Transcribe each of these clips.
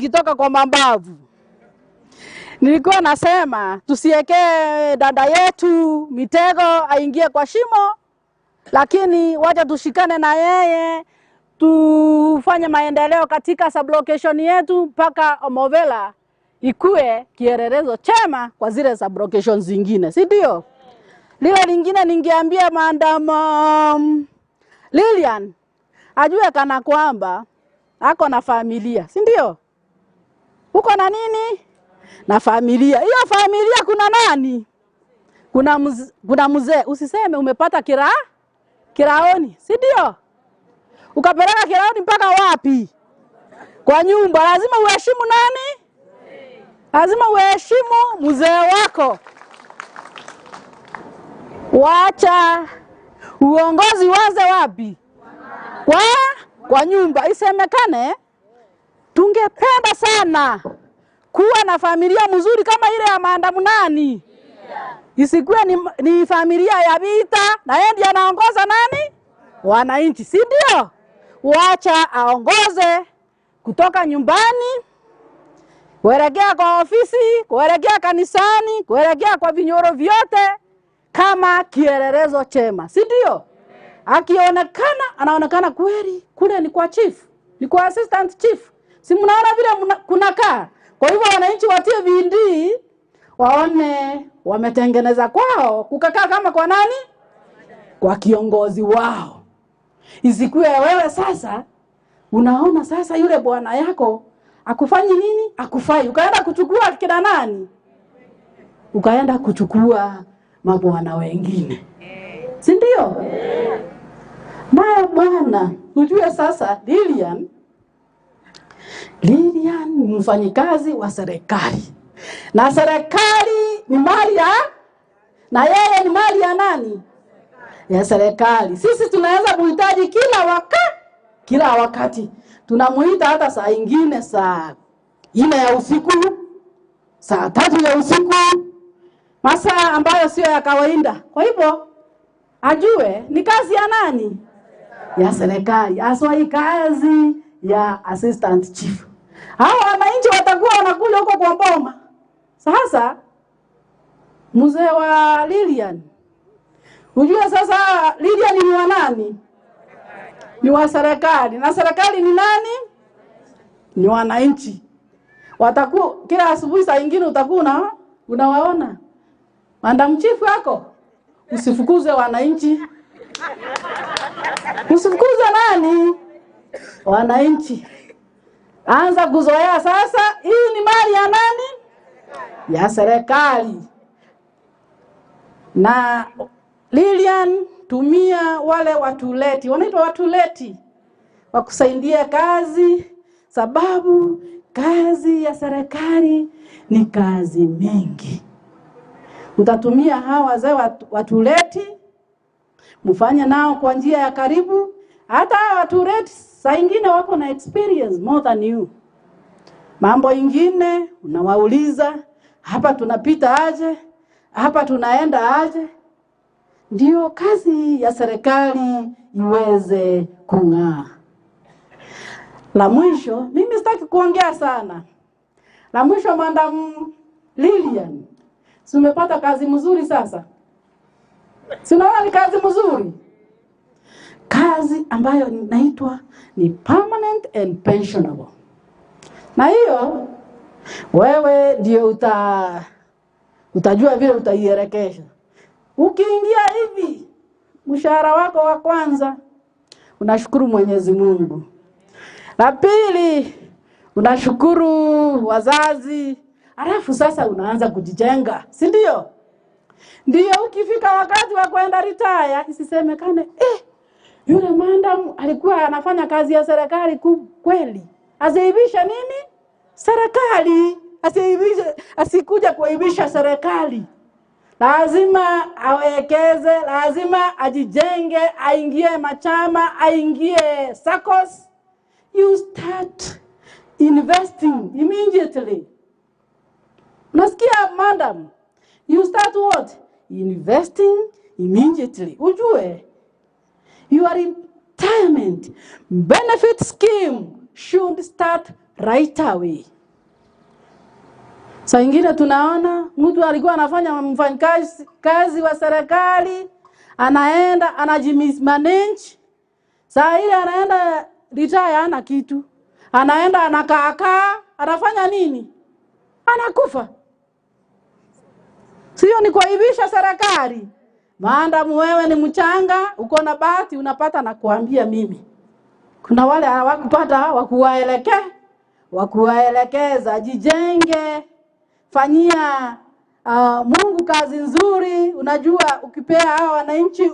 zikitoka kwa mabavu. Nilikuwa nasema tusiwekee dada yetu mitego aingie kwa shimo, lakini wacha tushikane na yeye tufanye maendeleo katika sublocation yetu mpaka Omovela ikue kielelezo chema kwa zile sublocation zingine, si ndio? Lile lingine ningeambia Madam Lilian ajue kana kwamba ako na familia, si ndio? Uko na nini? Na familia. Hiyo familia kuna nani? Kuna mzee. Usiseme umepata kiraoni, si ndio? Ukapeleka kiraoni mpaka wapi? Kwa nyumba. Lazima uheshimu nani? Lazima uheshimu mzee wako. Wacha uongozi waze wapi? Kwa nyumba. Isemekane tungependa sana kuwa na familia mzuri kama ile ya Madam nani? Isikuwe ni familia ya vita na yeye ndiye anaongoza nani? Wananchi, si ndio? Wacha aongoze kutoka nyumbani, kuelekea kwa ofisi, kuelekea kanisani, kuelekea kwa vinyoro vyote kama kielelezo chema, si ndio? Akionekana anaonekana kweli kule ni kwa chief, ni kwa assistant chief. Si mnaona vile kunakaa? Kwa hivyo wananchi watie bidii waone wametengeneza kwao kukakaa kama kwa nani? Kwa kiongozi wao. Isikuwe wewe sasa unaona sasa yule bwana yako akufanyi nini? Akufai. Ukaenda kuchukua kina nani? Ukaenda kuchukua mabwana wengine. Si ndio? Naye bwana, ujue sasa Lilian ni mfanyikazi wa serikali. Na serikali ni mali ya, na yeye ni mali ya nani? Ya serikali. Sisi tunaweza kuhitaji kila wakati. Tunamuita hata saa ingine saa 4 ya usiku, saa 3 ya usiku, masaa ambayo sio ya kawaida. Kwa hivyo ajue ni kazi ya nani? Ya serikali. Aswa hii kazi ya assistant chief. Hao wananchi watakuwa wanakula huko kwa boma. Sasa mzee wa Lilian, ujue sasa Lilian ni wa nani? Ni wa serikali. Na serikali ni nani? Ni wananchi. Watakuwa kila asubuhi saa nyingine utakuwa unawaona. Madam chief wako usifukuze wananchi. Usifukuze nani? Wananchi. Anza kuzoea sasa, hii ni mali ya nani? Ya serikali. Na Lilian, tumia wale watuleti, wanaitwa watuleti, wakusaidia kazi, sababu kazi ya serikali ni kazi mingi. Utatumia hawa wazee watuleti, mfanye nao kwa njia ya karibu. Hata watuleti saa ingine wako na experience more than you. Mambo ingine unawauliza, hapa tunapita aje? Hapa tunaenda aje? Ndio kazi ya serikali iweze kung'aa. La mwisho, mimi sitaki kuongea sana. La mwisho, Madam Lilian, si umepata kazi mzuri sasa? Si unaona ni kazi mzuri? Kazi ambayo inaitwa ni permanent and pensionable. Na hiyo wewe ndio utajua vile utaielekesha. Ukiingia hivi mshahara wako wa kwanza unashukuru Mwenyezi Mungu. La pili unashukuru wazazi. Alafu sasa unaanza kujijenga, si ndio? Ndio ukifika wakati wa kwenda retire isisemekane yule madam alikuwa anafanya kazi ya serikali kweli. Asiibisha nini? Serikali. Asikuja kuibisha serikali. Lazima awekeze, lazima ajijenge, aingie machama, aingie SACCOS. You start investing immediately. Nasikia madam? You start what? Investing immediately. Ujue, your retirement benefit scheme should start right away. Saa ingine tunaona mtu alikuwa anafanya mfanyakazi wa serikali, anaenda anajimismanage. Saa ile anaenda retire ana kitu. Anaenda anakaa, anafanya nini? Anakufa. Sio ni kuaibisha serikali. Maadamu wewe ni mchanga, uko na bahati unapata na kuambia mimi. Kuna wale hawakupata wakuwaelekeza, jijenge, fanyia Mungu kazi nzuri. Unajua ukipea hawa wananchi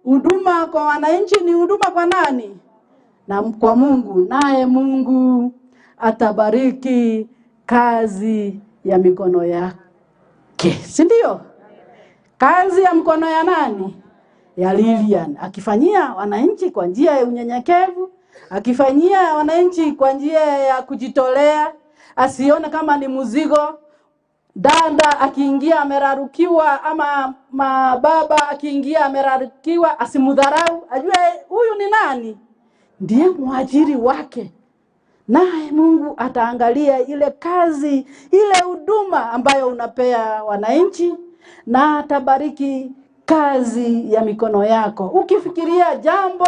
huduma kwa wananchi ni huduma kwa nani? Na kwa Mungu, naye Mungu atabariki kazi ya mikono yake. Si ndio? Kazi ya mkono ya nani? Ya Lilian. Akifanyia wananchi kwa njia ya unyenyekevu, akifanyia wananchi kwa njia ya kujitolea, asione kama ni mzigo. Dada akiingia amerarukiwa, ama baba akiingia amerarukiwa, asimudharau, ajue huyu ni nani? Ndiye mwajiri wake. Naye Mungu ataangalia ile kazi, ile huduma ambayo unapea wananchi, na atabariki kazi ya mikono yako. Ukifikiria jambo,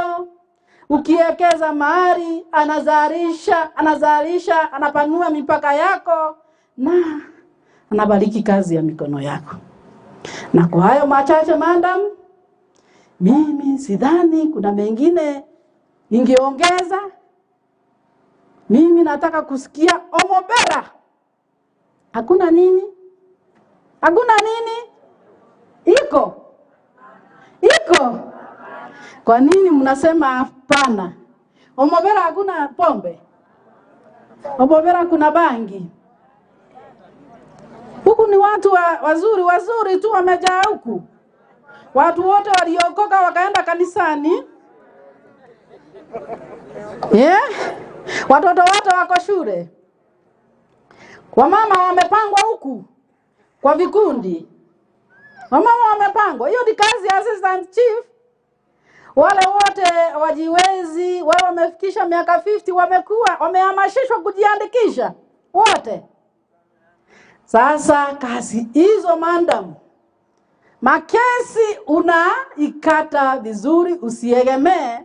ukiwekeza mahali, anazalisha, anapanua mipaka yako, na anabariki kazi ya mikono yako. Na kwa hayo machache madam, mimi sidhani kuna mengine ningeongeza. Mimi nataka kusikia Omobera. Hakuna nini? Iko. Kwa nini mnasema hapana? Omobera hakuna pombe. Omobera kuna bangi. Huku ni watu wazuri tu wamejaa huku. Watu wote waliokoka wakaenda kanisani. Watoto wote wako shule. Wamama wamepangwa huku kwa vikundi. Wamama wamepangwa. Hiyo ni kazi ya assistant chief. Wale wote wajiwezi, wale wamefikisha miaka 50 wamehamashishwa kujiandikisha wote. Sasa kazi hizo madam, makesi unaikata vizuri, usiegemee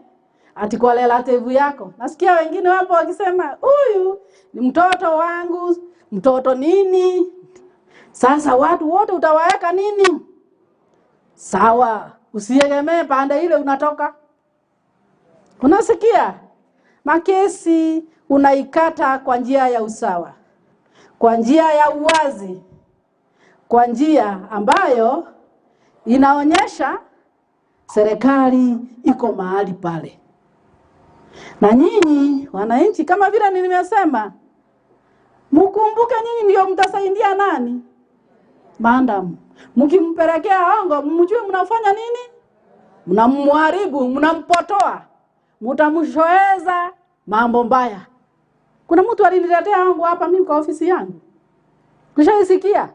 ati kwa relative yako. Nasikia wengine wapo wakisema huyu ni mtoto wangu, mtoto nini? Sasa watu wote utawaweka nini? Sawa, usiegemee pande ile unatoka. Unasikia? Makesi unaikata kwa njia ya usawa, kwa njia ya uwazi, kwa njia ambayo inaonyesha serikali iko mahali pale. Na nyinyi wananchi, kama vile nimesema, mkumbuke nyinyi ndio mtasaidia nani? Madam, mkimpelekea hongo, mjue mnafanya nini? Mnamharibu, mnampotoa, mtamshoeza mambo mbaya. Kuna mtu aliniletea hongo hapa mimi kwa ofisi yangu. Kushasikia?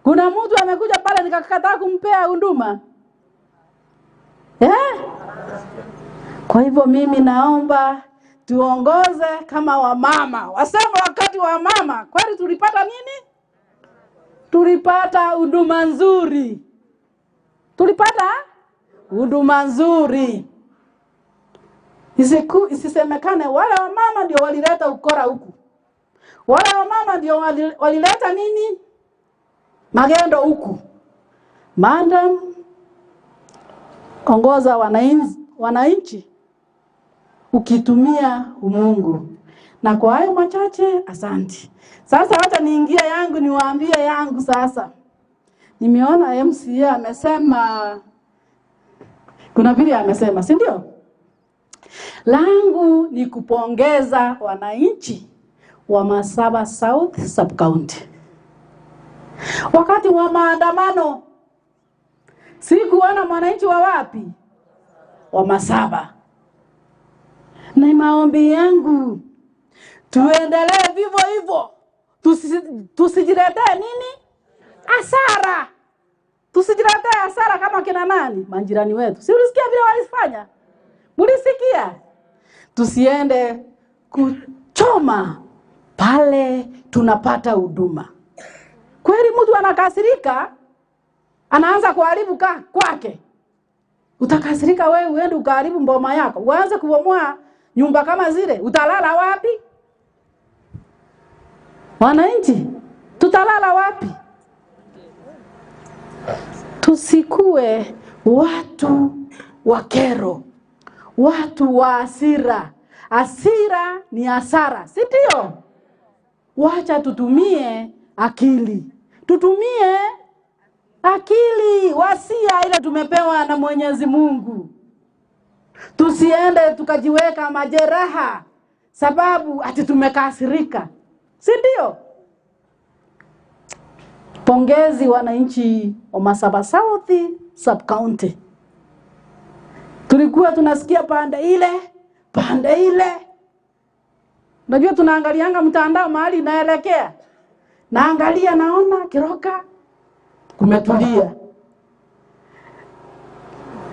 Kuna mtu amekuja pale nikakataa kumpea huduma. Kwa hivyo mimi naomba tuongoze kama wamama. Wasema wakati wa mama, kweli tulipata nini? Tulipata huduma nzuri. Tulipata huduma nzuri. Isisemekane wale wamama ndio walileta ukora huku. Wale wamama ndio walileta nini? Magendo huku. Madam, ongoza wananchi ukitumia umungu. Na kwa hayo machache, asante. Sasa wacha niingie yangu niwaambie yangu sasa. Nimeona MCA amesema, kuna vile amesema, si ndio? Langu ni kupongeza wananchi wa Masaba South Sub-County. Wakati wa maandamano, sikuona mwananchi wa wapi? Wa Masaba. Na maombi yangu, tuendelee vivyo hivyo. Tusijiletee nini? Hasara. Tusijiletee hasara kama kina nani? Manjirani wetu. Si ulisikia vile walifanya? Mulisikia? Tusiende kuchoma pale tunapata huduma. Kweli mtu anakasirika, anaanza kuharibu kwake. Utakasirika wewe uende ukaharibu mboma yako, uanze kubomoa nyumba kama zile, utalala wapi? Wananchi, tutalala wapi? Tusikue watu wa kero, watu wa hasira. Hasira ni hasara, si ndio? Wacha tutumie akili. Tutumie akili, wasia ile tumepewa na Mwenyezi Mungu. Tusiende tukajiweka majeraha sababu ati tumekasirika, si ndio? Pongezi wananchi wa Masaba South Sub County. Tulikuwa tunasikia pande ile. Unajua tunaangalianga mtandao mahali inaelekea. Naangalia naona Kiroka kumetulia.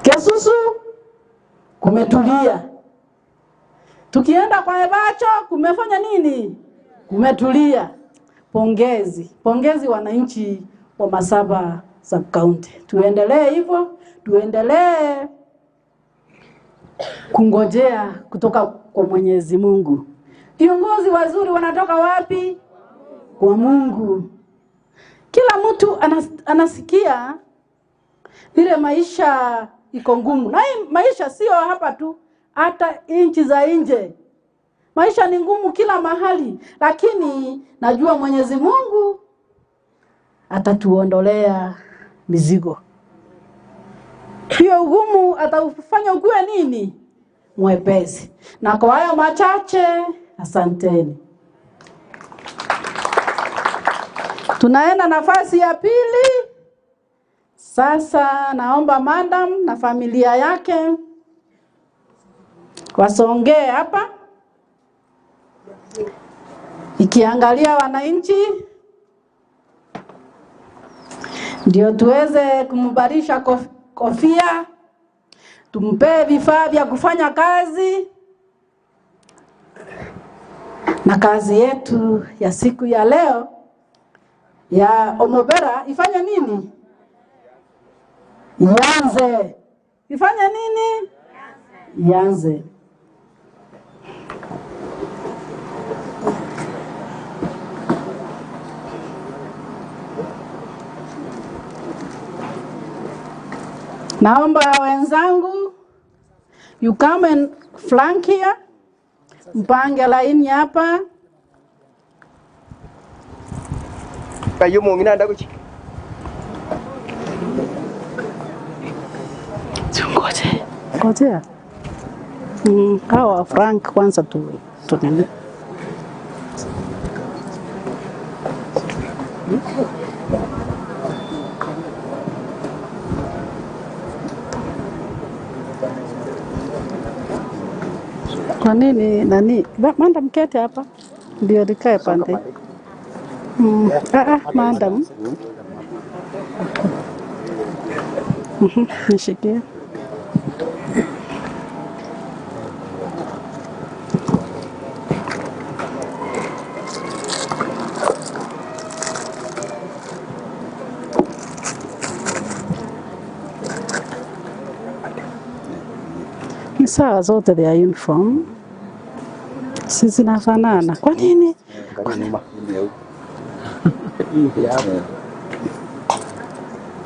Kesusu kumetulia. Tukienda kwa Ebacho kumefanya nini? Kumetulia. Pongezi wananchi wa Masaba Sub County. Tuendelee hivyo, tuendelee kungojea kutoka kwa Mwenyezi Mungu. Viongozi wazuri wanatoka wapi? Kwa Mungu. Kila mtu anasikia vile maisha iko ngumu. Na hii maisha sio hapa tu, hata nchi za nje. Maisha ni ngumu kila mahali, lakini najua Mwenyezi Mungu atatuondolea mizigo. Hiyo ugumu atafanya ukue nini? Mwepesi. Na kwa hayo machache, asanteni. Tunaenda nafasi ya pili. Sasa naomba madam na familia yake wasongee hapa, ikiangalia wananchi, ndio tuweze kumbarisha kofia, tumpe vifaa vya kufanya kazi, na kazi yetu ya siku ya leo ya Omobera ifanye nini? Ianze. Ifanye nini? Ianze. Naomba wenzangu, you come and flank here. Mpange laini hapa. Kayo mo ginanda ko. Ngoja. Hawa Frank kwanza tunene. Kwa nini nani? Manda mkete hapa. Ndio likae pande. Madam. Nishikie. Saa zote ya uniform sisi zinafanana. Kwa nini?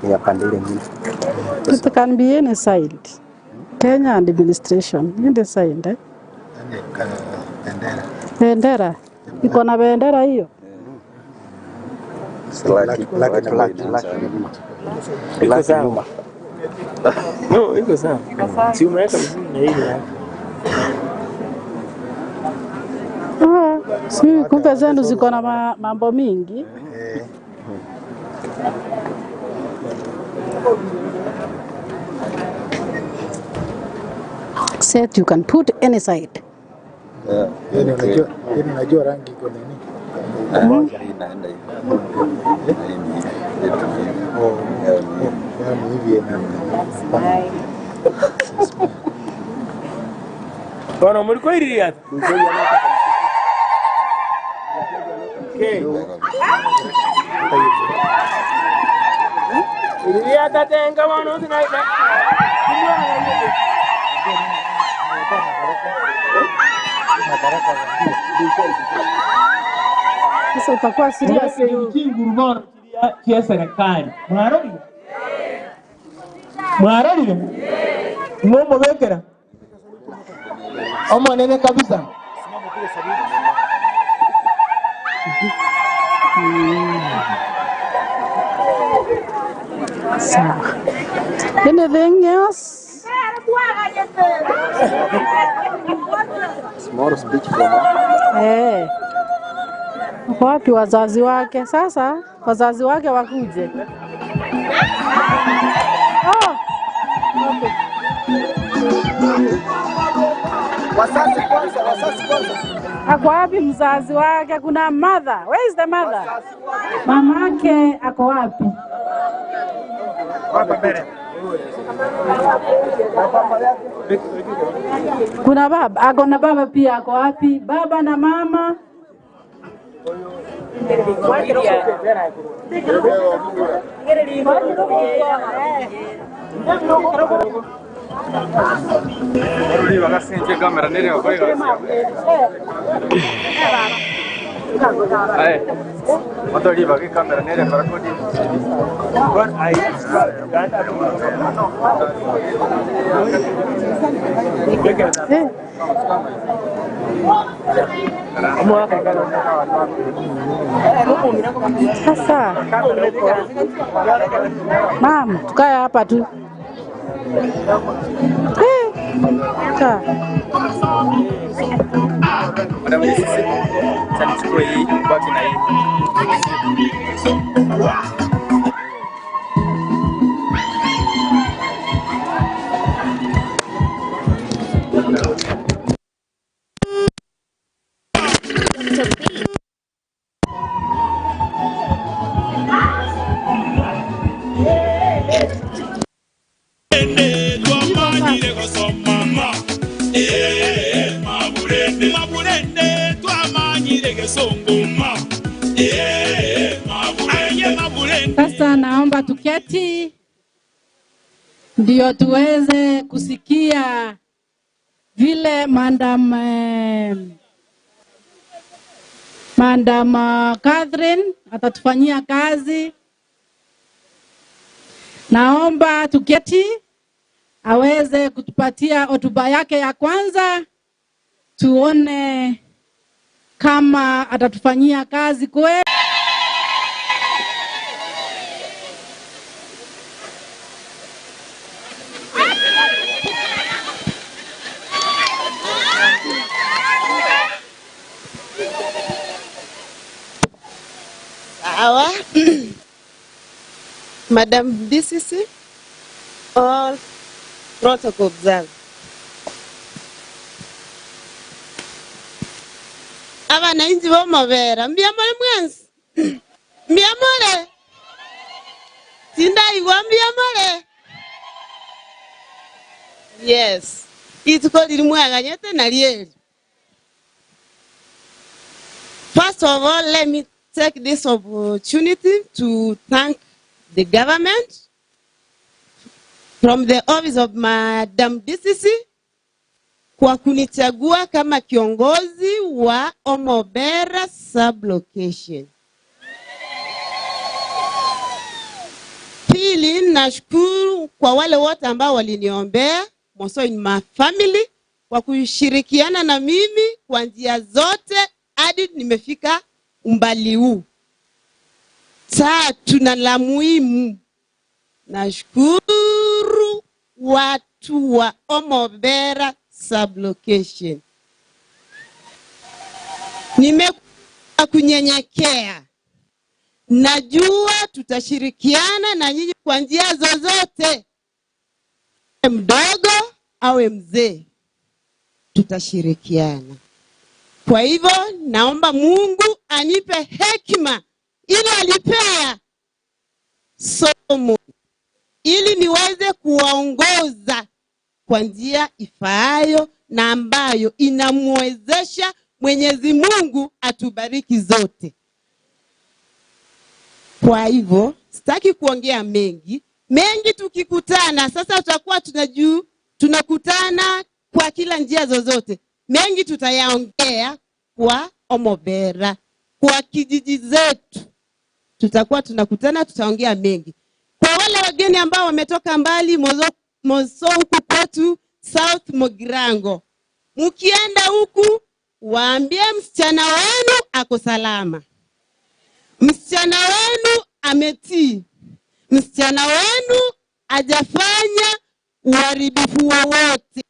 Ya pandele mimi. It can be any side. Kenya administration, any side. Bendera. Iko na bendera hiyo. Iko sawa. No, iko sawa. Si umeweka vizuri na ile. Si kumbe zenu ziko na mambo mingi. Set you can put any side. Unajua rangi iko nini? Moja inaenda hivi. Hivi Bwana mlikuwa ili hapa. Okay. Iya tatenga wano tinaita. Sasa utakuwa serious hiyo. Ngurumano kia serikali. Mwarari? Ngomo wekera. Ama nene kabisa. Sawa. Anything else? Small speech from wapi wazazi wake? Sasa wazazi wake wakuje. Okay. Wasasi kwanza. Ako wapi mzazi wake? Kuna mother. Where is the mother? Mama yake ako wapi? Kuna baba, ako na baba pia, ako wapi? Baba na mama. kamera nene Matoli bagi kamera nene barakodi. Sasa mama, tukae hapa tu. Kaa. Madam sisi chanichukue hii baki na hii. Sasa naomba tuketi ndio tuweze kusikia vile Madam Catherine atatufanyia kazi. Naomba tuketi aweze kutupatia hotuba yake ya kwanza, tuone kama atatufanyia kazi kweli. Madam DCC, all protocol observed. Abananchi bomobera mbyamole mwenzi mbyamole sindaiwa mbyamole. Yes, itiko liri mwaganyete nalieli. First of all, let me take this opportunity to thank the government from the office of Madam DCC kwa kunichagua kama kiongozi wa Omobera sublocation. Pili, nashukuru kwa wale wote ambao waliniombea, also in my family, kwa kushirikiana na mimi kwa njia zote hadi nimefika umbali huu. Tatu na la muhimu, nashukuru watu wa Omobera sublocation. Nimekuwa kunyenyekea. Najua tutashirikiana na nyinyi kwa njia zozote. Mdogo awe mzee, tutashirikiana. Kwa hivyo naomba Mungu anipe hekima ili alipea somo ili niweze kuwaongoza kwa njia ifaayo na ambayo inamwezesha Mwenyezi Mungu atubariki zote. Kwa hivyo sitaki kuongea mengi tukikutana sasa tutakuwa tunakutana kwa kila njia zozote. Mengi tutayaongea kwa Omobera, kwa kijiji zetu. Tutakuwa tunakutana, tutaongea mengi. Kwa wale wageni ambao wametoka mbali, Moso huku kwetu South Mogirango, mkienda huku waambie msichana wenu ako salama. Msichana wenu ametii. Msichana wenu hajafanya uharibifu wowote.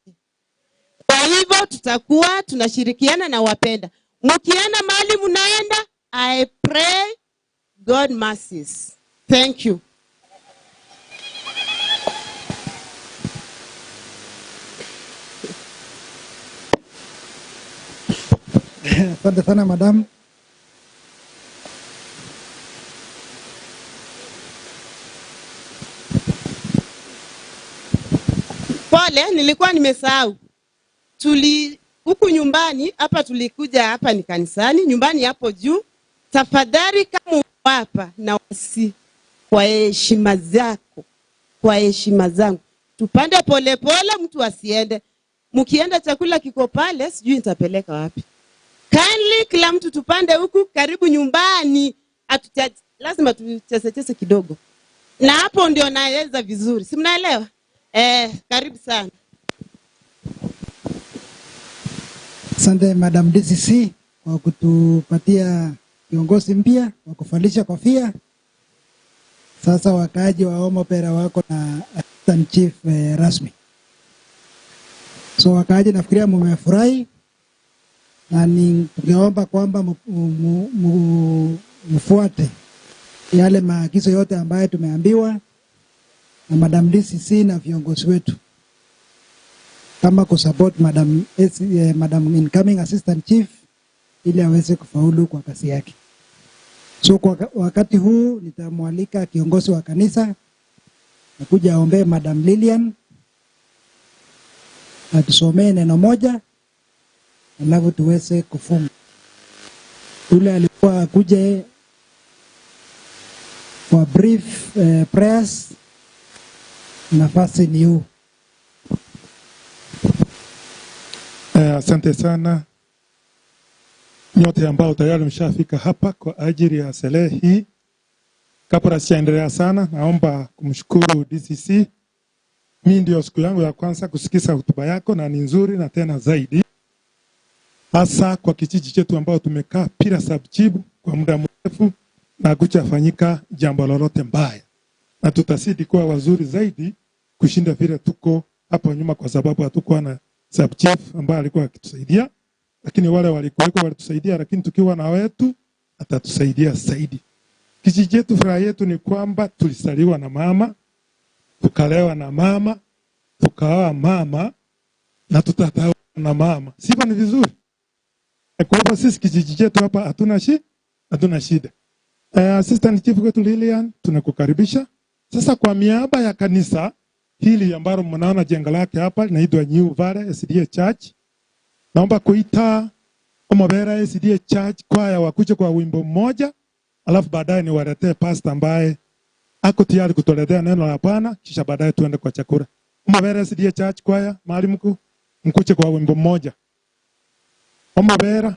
Kwa hivyo tutakuwa tunashirikiana na wapenda. Mkienda mahali mnaenda, I pray God mercies. Thank you. Asante sana madam. Pole, nilikuwa nimesahau. Huku nyumbani, hapa tulikuja hapa ni kanisani, nyumbani hapo juu. Tafadhali kama hapa na wasi kwa heshima zako, kwa heshima zangu, tupande pole pole, mtu asiende. Mkienda chakula kiko pale, sijui nitapeleka wapi. Kindly kila mtu tupande huku karibu nyumbani. Lazima tucheze kidogo. Na hapo ndio naeleza vizuri. Si mnaelewa? Karibu sana. Asante Madam DCC kwa kutupatia kiongozi mpya wa kuvalisha kofia. Sasa wakaaji wa Omopera wako na Assistant Chief rasmi. So wakaaji nafikiria mmefurahi, na tungeomba kwamba mfuate yale maagizo yote ambayo tumeambiwa na Madam DCC na viongozi wetu, kama kusupport Madam incoming Assistant Chief ili aweze kufaulu kwa kazi yake. So kwa wakati huu nitamwalika kiongozi wa kanisa akuja aombe Madam Lilian atusomee neno moja, alafu tuweze kufunga. Ule alikuwa akuje for brief prayers. Nafasi ni huu. Asante sana nyote ambao tayari mshafika hapa kwa ajili ya sherehe hii. Kabla sijaendelea sana, naomba kumshukuru DCC. Mimi ndio siku yangu ya kwanza kusikiza hotuba yako, na ni nzuri na tena zaidi, hasa kwa kijiji chetu ambao tumekaa bila subjibu kwa muda mrefu na kuchafanyika jambo lolote mbaya, na tutazidi kuwa wazuri zaidi kushinda vile tuko hapo nyuma, kwa sababu hatukuwa na subchief ambaye alikuwa akitusaidia, lakini wale walikuwa walitusaidia, lakini tukiwa na wetu atatusaidia zaidi. Kijiji chetu, furaha yetu ni kwamba tulisaliwa na mama, tukalewa na mama, tukaoa mama, na tutatawa na mama. Sifa ni vizuri. Kwa hivyo sisi kijiji chetu hapa hatuna shida. Assistant Chief wetu Lilian, tunakukaribisha. Sasa kwa miaba ya kanisa hili ambalo mnaona jengo lake hapa linaitwa New Valley SDA Church, naomba kuita Omobera SDA Church kwaya wakuje kwa wimbo mmoja, alafu baadaye niwaletee pastor ambaye ako tayari kutuletea neno la Bwana, kisha baadaye tuende kwa chakula. Omobera SDA Church kwaya, mahali mkuje kwa wimbo mmoja. Omobera.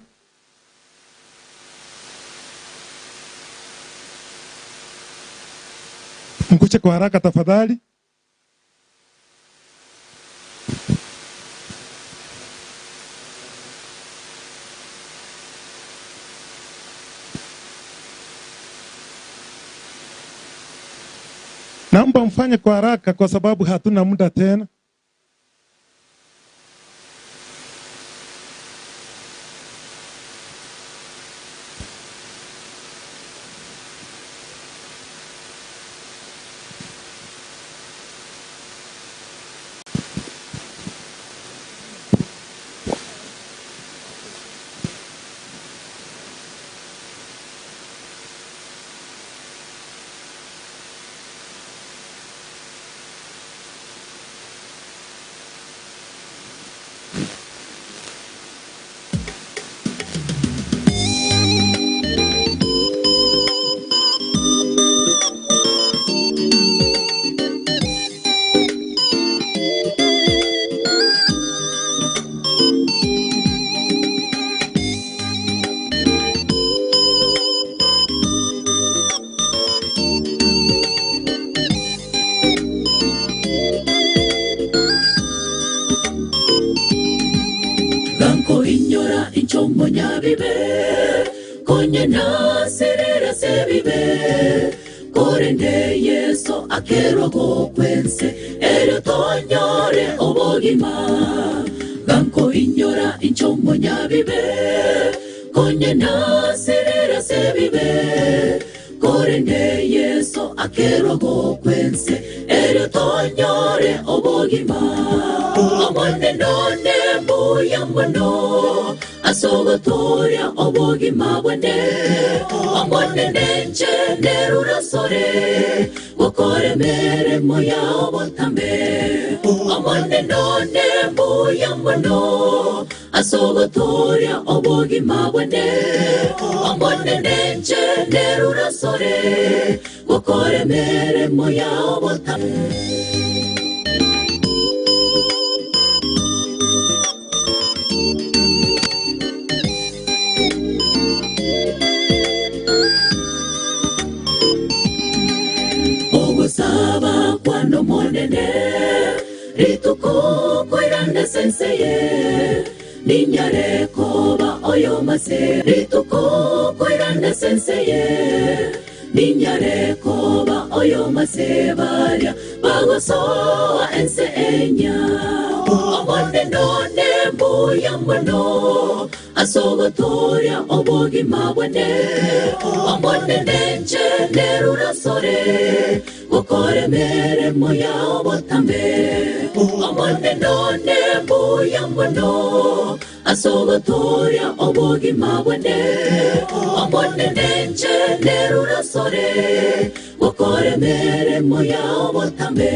Mkuje kwa haraka tafadhali. Naomba mfanye kwa haraka kwa sababu hatuna muda tena. konye nasirira sebibe korende yeso akerogo kwense ero tonyore obogima ganko inyora inchomo nyabibe konye nasirira sebibe korende yeso akerogo kwense ero tonyore obogima amone none buya mono asogotoria obogima bwene amone nenche nerura sore gukore mere moya obotambe amone none buya mono asogotoria obogima bwene amone nenche nerura sore gukore mere moya obotambe. Saba cuando monene rituko koirande senseye niña rekoba oyomase rituko koirande senseye niña rekoba oyomase varia bagoso enseña amone none buya mono asogotoria obogima bwene amone nenche nerura sore gukore mere moya obotambe amone none buya mono asogotoria obogima bwene amone nenche nerura sore gukore mere moya obotambe.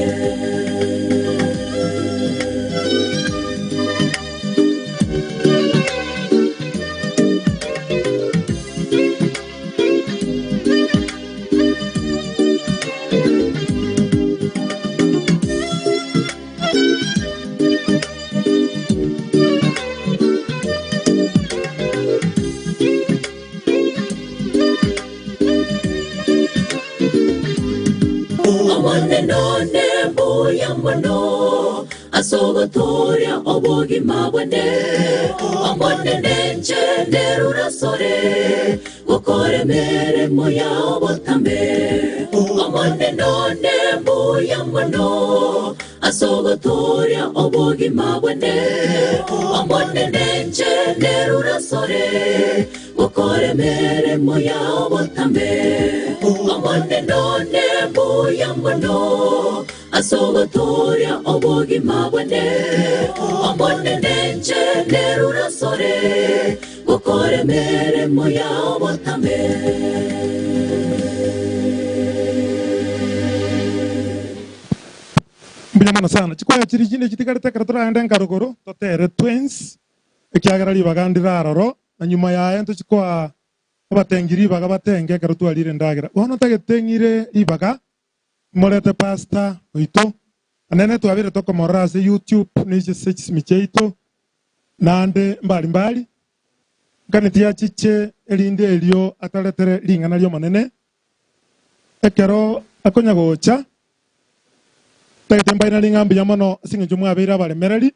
Amone none buya mono asogotoria obogima bwene amone nenche nerura sore gukore mere moya obotambe amone none buya mono asogotoria obogima bwene amone nenche nerura sore gukore mere moya obotambe amone none buya mono asogotoria obogima bwene amone nenche nerura sore gukore mere moya obotambe. Mbilamana sana chikoya chiri chine chitikarete karatura ende nkaruguru totere twins ekiagarari bagandira aroro na nyuma ya ento chikoa abatengiri baga batenge karutua lire ndagira wono tagetengire ibaga morete pasta oito anene twabire toko morase YouTube nije search micheito nande mbali mbali kanitia chiche elinde elio ataletere lingana lyo manene ekero akonya gocha tagetemba ina lingambi yamono singe jumwa beira bale merali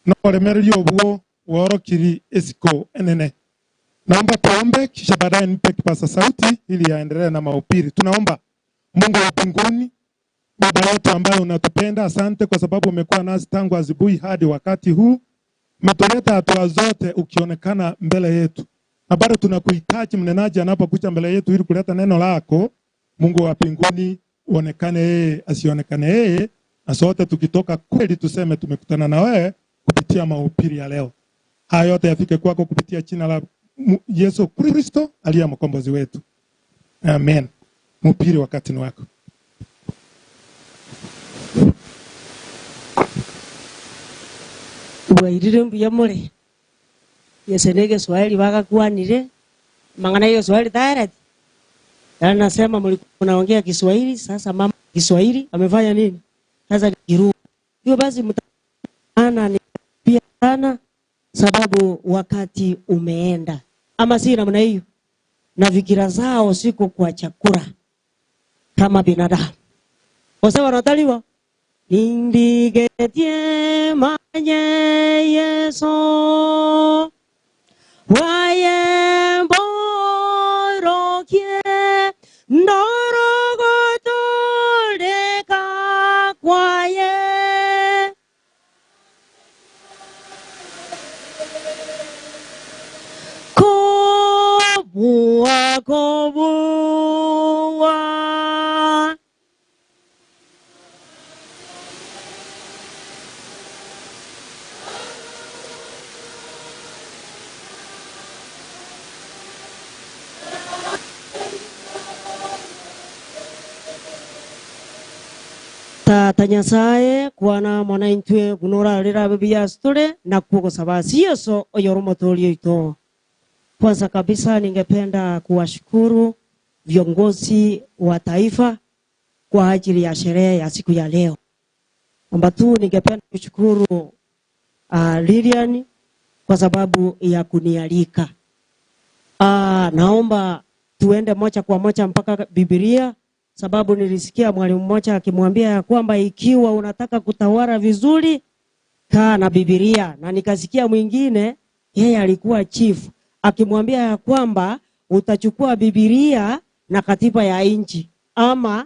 no bale merali obuo worokiri esiko enene. Naomba tuombe kisha baadaye nipe kipaza sauti ili yaendelee na mahubiri. Tunaomba Mungu wa mbinguni, Baba yetu ambaye unatupenda, asante kwa sababu umekuwa nasi tangu asubuhi hadi wakati huu. Umetuleta hatua zote ukionekana mbele yetu. Na bado tunakuhitaji mnenaji anapokuja mbele yetu ili kuleta neno lako. Mungu wa mbinguni, uonekane yeye, asionekane yeye, na sote tukitoka kweli tuseme tumekutana na wewe kupitia mahubiri ya leo. Haya yote yafike kwako kupitia jina la Yesu Kristo aliye mkombozi wetu. Amen. Mhubiri wakati ni wako. Wairire mbuya mure. Yesenege Swahili wakakuanire. Mangana hiyo Swahili tayari. Na nasema mlikuwa mnaongea Kiswahili, sasa mama Kiswahili amefanya nini? Sasa kiru. Hiyo basi mtaana ni pia sana sababu wakati umeenda. Ama si namna hiyo. Na fikira zao siko kwa chakula kama binadamu. Wasa wanataliwa indigetie manye Yeso wayembo kie ndorogotoleka kwaye kobua kobua Tata Nyasaye kwana mwana intwe kunora lera bibia store na kuko sabasi yeso oyoromo tolio ito. Kwanza kabisa ningependa kuwashukuru viongozi wa taifa kwa ajili ya sherehe ya siku ya leo. Namba 2 ningependa kushukuru Lilian kwa sababu ya kunialika. Naomba tuende moja kwa moja mpaka Biblia, sababu nilisikia mwalimu mmoja akimwambia ya kwamba ikiwa unataka kutawala vizuri kaa na Biblia, na nikasikia mwingine yeye alikuwa chief akimwambia ya kwamba utachukua Biblia na katiba ya nchi ama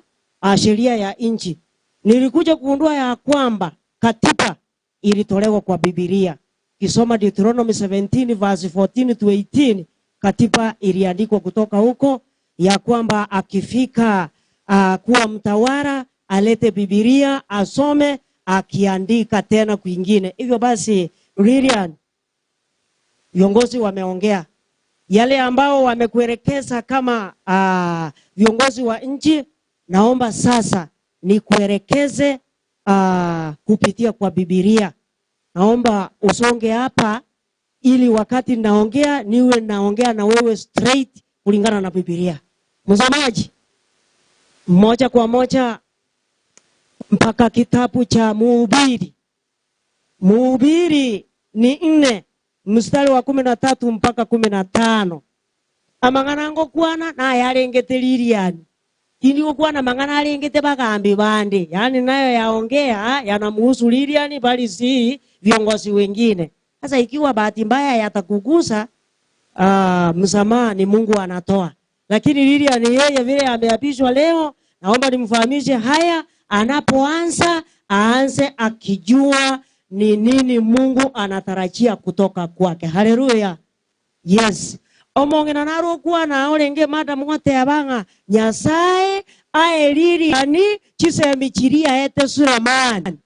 sheria ya nchi. Nilikuja kugundua ya kwamba katiba ilitolewa kwa Biblia. Kisoma Deuteronomy 17 verse 14 to 18, katiba iliandikwa kutoka huko ya kwamba akifika kuwa mtawala alete Biblia asome akiandika tena kwingine. Hivyo basi Lilian, viongozi wameongea yale ambao wamekuelekeza kama viongozi wa nchi. Naomba sasa ni kuelekeze kupitia kwa Biblia. Naomba usonge hapa ili wakati naongea niwe naongea na wewe straight kulingana na Biblia. Msomaji moja kwa moja mpaka kitabu cha Mhubiri. Mhubiri ni 4 mstari wa 13 mpaka 15. Amangana ngo kwana na yarengete Lilian. Tindi kwana mangana arengete bagambi bande. Yani nayo yaongea yanamhusu Lilian bali si viongozi wengine. Sasa ikiwa bahati mbaya yatakugusa, msamaha ni Mungu anatoa. Lakini Lilian yeye vile ameapishwa leo, naomba nimfahamishe haya anapoanza aanze akijua ni nini Mungu anatarajia kutoka kwake. Haleluya. Yes. Omongena naro kwa na olenge madam wote abanga Nyasaye Lilian chisemichiria ete Sulemani.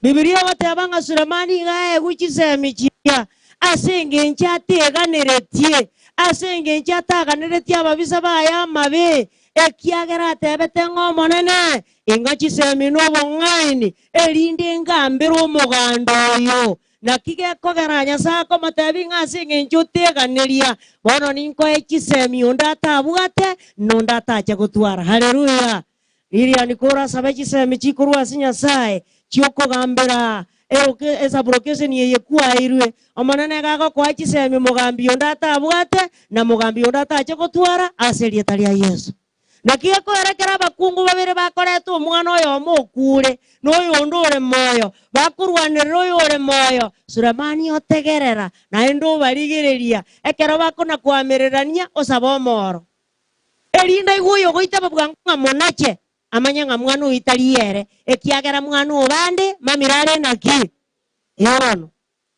Biblia wote abanga Sulemani gae guchisemichiria asenge nchateganeretie asenge nchataganiretie ababisa baya mabe ekiagera tebete ngomonene ingachi semino bongaini elinde ngambiro mugando yo nakige kogeranya sako matebi ngasinge nchuteganiria bono ninko echisemi ondata bwate nondata cha gutwara. Haleluya. Lilian kora sabechi semi chikurwa Nyasaye chioko gambira esa brokese ni yekuwa irwe omonene gago kwa chisemi mugambi ondata bwate na mugambi ondata cha gutwara aseria talia Yesu. Nakia kwerekera bakungu babere bakoretwo mwana oyo mukure noyo ndore moyo bakurwanira oyo ore moyo Sulemani otegerera na endo barigereria ekero bakona kwamererania osaba omoro erinda iguyo goita babwanga monache amanyanga mwana uitaliere ekiagera mwana obande mamirare naki yono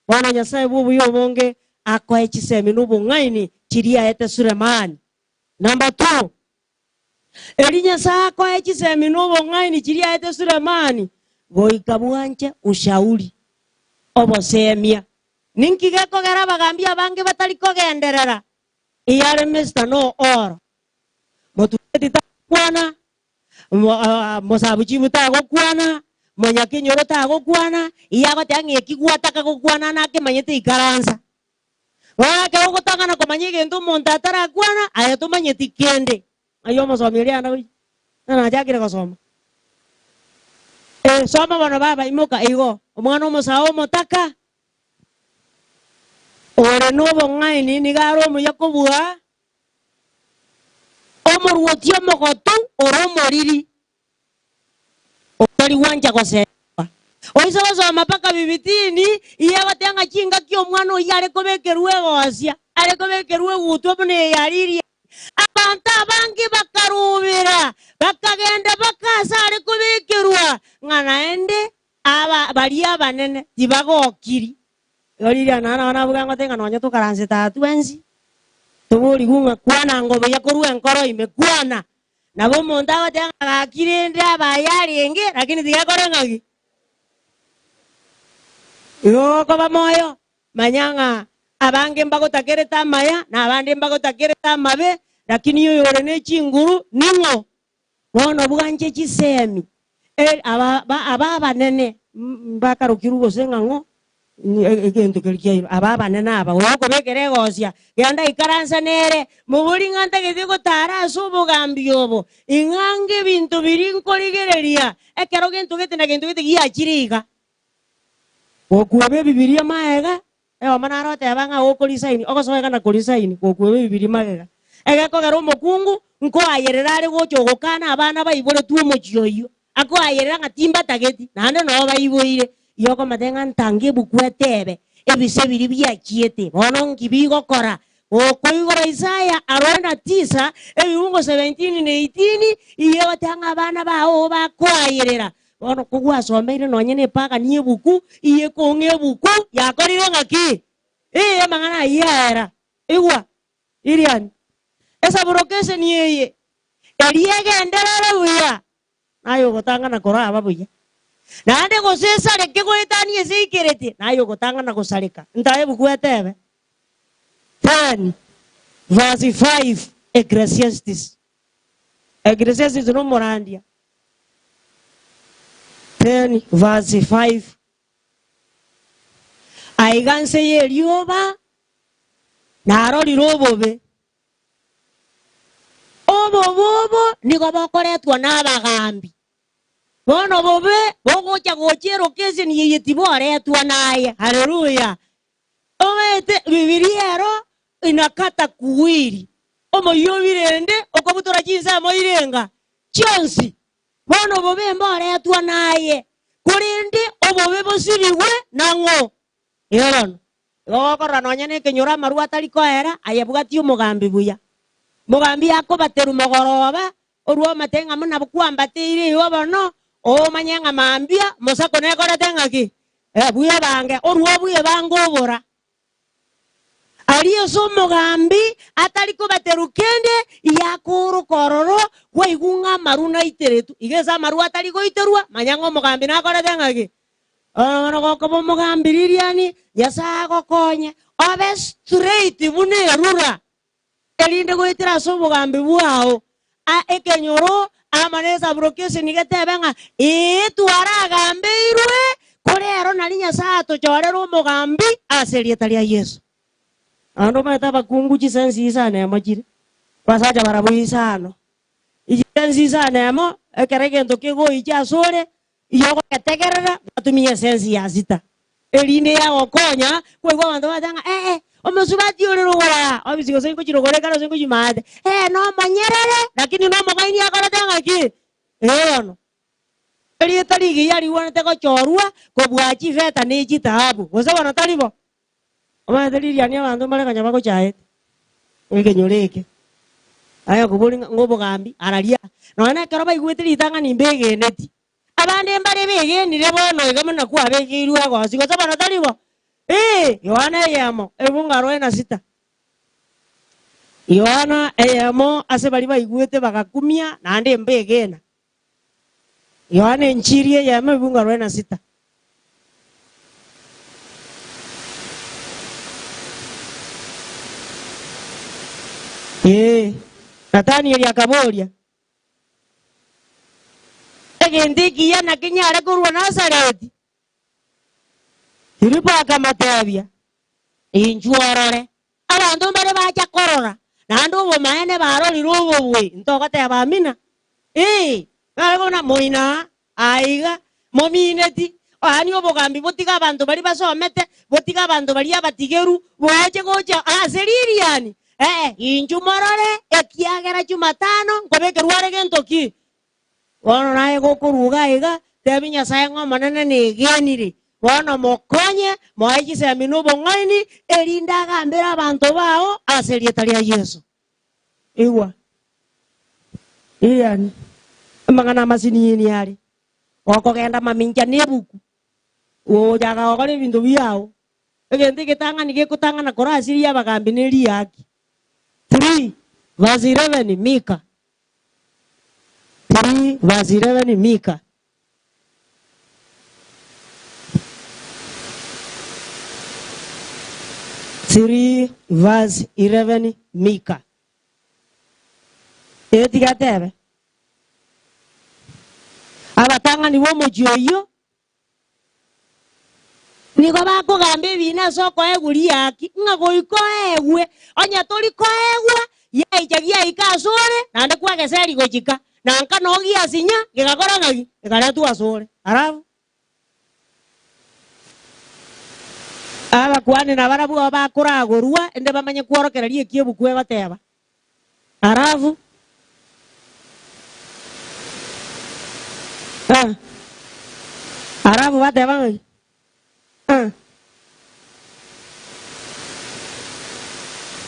Bwana Nyasaye bubu yobonge akoe chisemi nubungaini chiria ete Sulemani. Number 2, Elinya sako echisemi nubo ngaini chiria ete Sulemani goikabuanche ushauri obosemia ninkigeko gara bagambia bange batali kogenderera iyare Mr. No or motuteti takwana mosabuchi butago kwana monyakinyoro tago kwana iyago tangi ekigwataka gokwana nake manyete ikaranza wake ogotangana komanyige ndo montatara kwana ayato manyeti kende ayo masomilia na wi na jakire kosoma soma bana baba imoka igo omwana omusao motaka ore nobo ngaini ni garo mu yakobua omorwotio mogotu oromoriri ori wanja kose oiso soma paka bibitini iya batanga chinga kyo mwana oyare kobekerwe gosia are kobekerwe gutu bone yariri abanta baria banene tibagokiri yoriria na buga ngotenga nonyo tukaranze tatu enzi tuburi gunga kwana ngobe yakorwa enkoro imekwana nabo muntu agotenga gakirinde abayarenge lakini tigakorengagi yo koba moyo manyanga abange mbagotakereta maya na abandi mbagotakereta mabe lakini yo yore ne chinguru ningo bono bwanje chisemi aba nene mbaka rukirugo senga ngo egento kelkiairo aba nene aba woko bekeregosia yanda ikaranza nere muburi nganta githiko tara subo gambiobo ingange bintu birinkoligereria ekero gento gete giachiriga okuwe bibilia maega manaro banga okolisaini ogosoega na kolisaini okuwe bibilia maega egakogera omokungu nko ayererare gocho gokana abana baibore tuo mochioyo ako ayerera ngatimba tageti nande no baiboire yoko matenga ntange bukwetebe ebise biri byakiete bono nkibigo kora okoigora Isaya 49 ebirungo 17 na 18 iyo batanga abana bao bakwayerera bono kugwasomeire nonyene paka niye buku iye konge buku yakorire ngaki mangana yera igwa irian esa burokese niye eriege enderere buya nayo gotanga na kora ababuya nande gosesa reke goetani esikirete nayo gotanga na gosareka ntaye bukwetebe 10 verse 5 Ecclesiastes no morandia 10 verse 5 aiganse yerioba narori robobe obobobo nigo bokoretwa n'abagambi bono bobe bogocha gochero kese ni yetiboretwa naye haleluya omete bibiliero inakata kuwiri omoyo birende okobutora jinsa moirenga chonsi bono bobe mboretwa naye kurinde obobe bosiriwe nango yerono gokora nonyene kenyora maru atari koera ayebugati omugambi buya mugambi yako bateru mogoroba oruo matenga muna bukwambatire yo bono o manyanga mambia mosako ne kora tengaki buya bange oruo buye bangobora aliyo so mugambi atari ko bateru kende yakuru kororo kwaigunga maruna iteretu igeza maru atari ko iterwa manyango mugambi na kora tengaki ono goko mugambi ririani yasago konye obe straight bune rura elinde goitira so mugambi buao ekenyoro amaneza brokese nigetebenga tuara gambeirwe korero nalinya sato chorero mugambi aserieta lia Yesu ando mata bakungu chisensi sana amajire pasaja barabuisano ijensi sana amo ekerege ntoke icha sore iyo ketegerera batumia sensi ya sita elinde ya okonya kwego bantu batanga omusubati orero gora obisigo sengo chirogore karo sengo chimade no manyerere lakini no magaini akora tanga ki no erieta ligi yari wana teko chorua kobwachi feta ne chitabu osabana talibo omadeli yani abantu male kanya bako chae ngekenyoreke aya kubuli ngobogambi aralia nona kero baigwetiri tanga nimbege neti abande mbare bege ni lebono igamana kwa begiru ago sigo sabana talibo Yohana eyamo ebunga 46 Yohana eyamo asebali baigwete bagakumia nande mbegena Yohana enchirie eyamo ebunga 46 Nathaniel akaboria egende yana kinyara kurwa Nazareti Iripa matebia injuarore abantu bare bacha korora nando bo maene baro lirubo we ntoka te abamina ngabona moina aiga momineti ani obogambi botiga abantu bari basomete botiga abantu bari abatigeru boje gocha aseririani injumorore ekiagera Jumatano ngobeke ruare gentoki wono nae gokuruga iga tebinya sayengo manene negenire Wana mokonye moaji se minubo ngaini erinda gambera abantu bao aserieta lia Yesu iwa iyani mangana masini yini yali okogenda maminja nebuku O jaga okore bintu biao. Egente ketanga nige kutanga na kora asiri ya bagambi neli yaki. 3 verse 11 Mika. 3 verse 11 Mika. Verse 11 Mika. Etigatebe. Abatanga ni womo joyo. Niko bako gambe bina soko eguri yaki. Nga goiko egwe. Onya tori ko egwe. Ye ijagia ikasore. Nande kwa geseri gojika. Na nka nogi asinya. Gigakora ngagi. Gikare tu asore. Arabu. Aba kwani na barabu abakora agorua. Ende bamanye kworokereria ekiebu kwe bateba. Arabu. Arabu bateba ngagi.